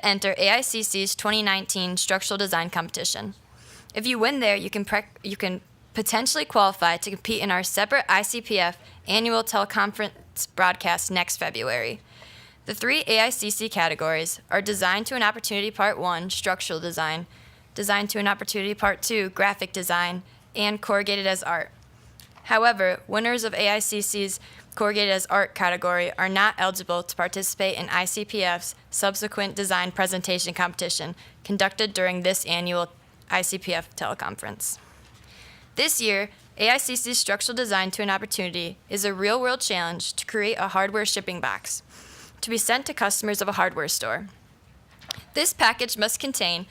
enter AICC's 2019 Structural Design Competition. If you win there, you can potentially qualify to compete in our separate ICPF annual teleconference broadcast next February. The three AICC categories are Design to an Opportunity Part 1, Structural Design, Design to an Opportunity Part 2, Graphic Design, and Corrugated as Art. However, winners of AICC's Corrugated as Art category are not eligible to participate in ICPF's subsequent design presentation competition conducted during this annual ICPF teleconference. This year, AICC's Structural Design to an Opportunity is a real-world challenge to create a hardware shipping box to be sent to customers of a hardware store. This package must contain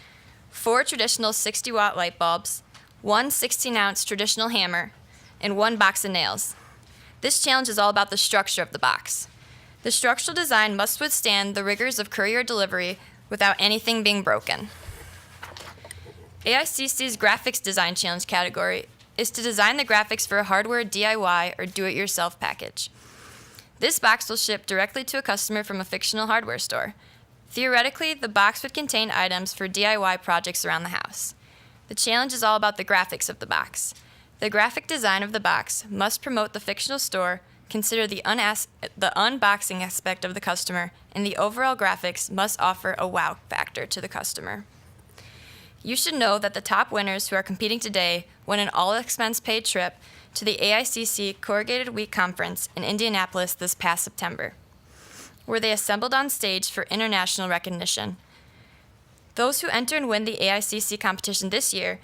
4 traditional 60-watt light bulbs, 1 16-ounce traditional hammer, and 1 box of nails. This challenge is all about the structure of the box. The structural design must withstand the rigors of courier delivery without anything being broken. AICC's Graphics Design Challenge category is to design the graphics for a hardware DIY or do-it-yourself package. This box will ship directly to a customer from a fictional hardware store. Theoretically, the box would contain items for DIY projects around the house. The challenge is all about the graphics of the box. The graphic design of the box must promote the fictional store, consider the unboxing aspect of the customer, and the overall graphics must offer a wow factor to the customer. You should know that the top winners who are competing today won an all-expense-paid trip to the AICC Corrugated Week Conference in Indianapolis this past September, where they assembled on stage for international recognition. Those who enter and win the AICC competition this year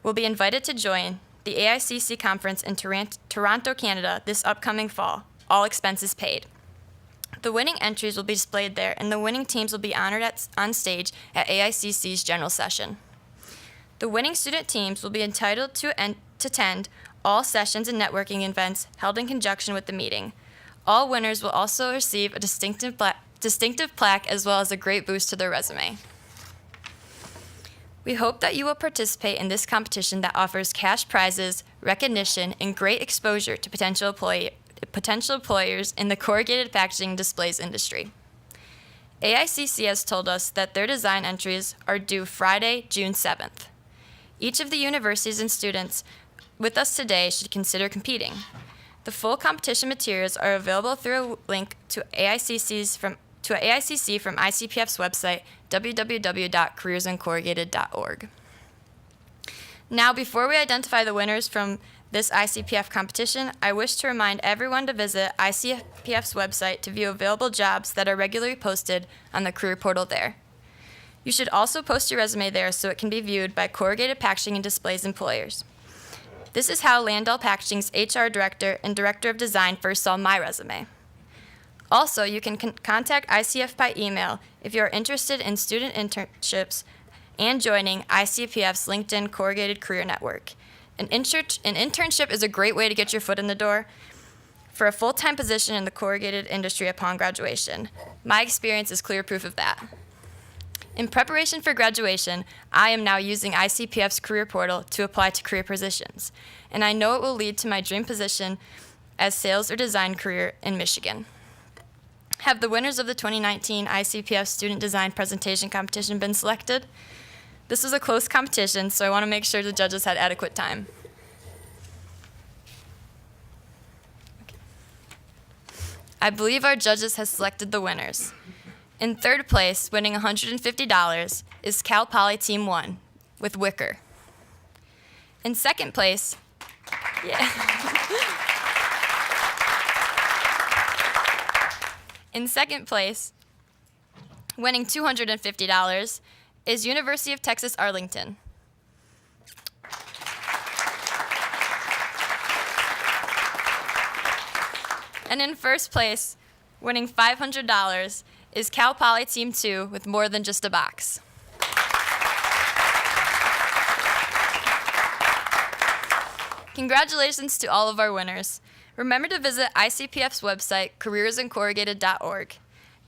will be invited to join the AICC conference in Toronto, Canada this upcoming fall, all expenses paid. The winning entries will be displayed there, and the winning teams will be honored on stage at AICC's general session. The winning student teams will be entitled to attend all sessions and networking events held in conjunction with the meeting. All winners will also receive a distinctive plaque as well as a great boost to their resume. We hope that you will participate in this competition that offers cash prizes, recognition, and great exposure to potential employers in the corrugated packaging displays industry. AICC has told us that their design entries are due Friday, June 7th. Each of the universities and students with us today should consider competing. The full competition materials are available through a link to AICC from ICPF's website, www.careersincorrugated.org. Now, before we identify the winners from this ICPF competition, I wish to remind everyone to visit ICPF's website to view available jobs that are regularly posted on the career portal there. You should also post your resume there so it can be viewed by corrugated packaging and displays employers. This is how Landau Packaging's HR director and director of design first saw my resume. Also, you can contact ICF by email if you are interested in student internships and joining ICPF's LinkedIn Corrugated Career Network. An internship is a great way to get your foot in the door for a full-time position in the corrugated industry upon graduation. My experience is clear proof of that. In preparation for graduation, I am now using ICPF's career portal to apply to career positions, and I know it will lead to my dream position as sales or design career in Michigan. Have the winners of the 2019 ICPF Student Design Presentation Competition been selected? This was a close competition, so I want to make sure the judges had adequate time. I believe our judges have selected the winners. In third place, winning $150, is Cal Poly Team 1 with Wicker. In second place, In second place, winning $250, is University of Texas Arlington. And in first place, winning $500, is Cal Poly Team 2 with More Than Just a Box. Congratulations to all of our winners. Remember to visit ICPF's website, careersincorrugated.org.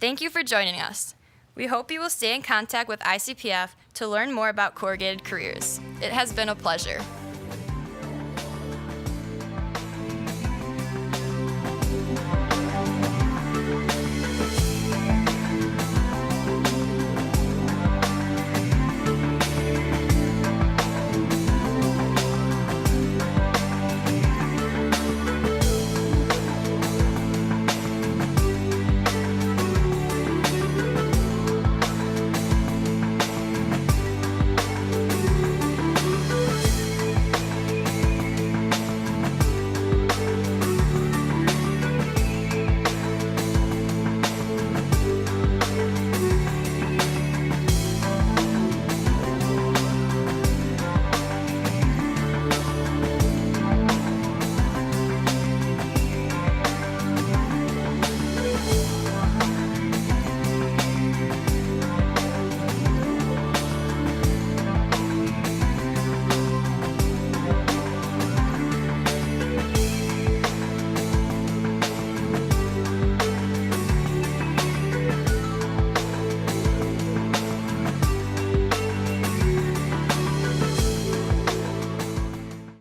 Thank you for joining us. We hope you will stay in contact with ICPF to learn more about corrugated careers. It has been a pleasure.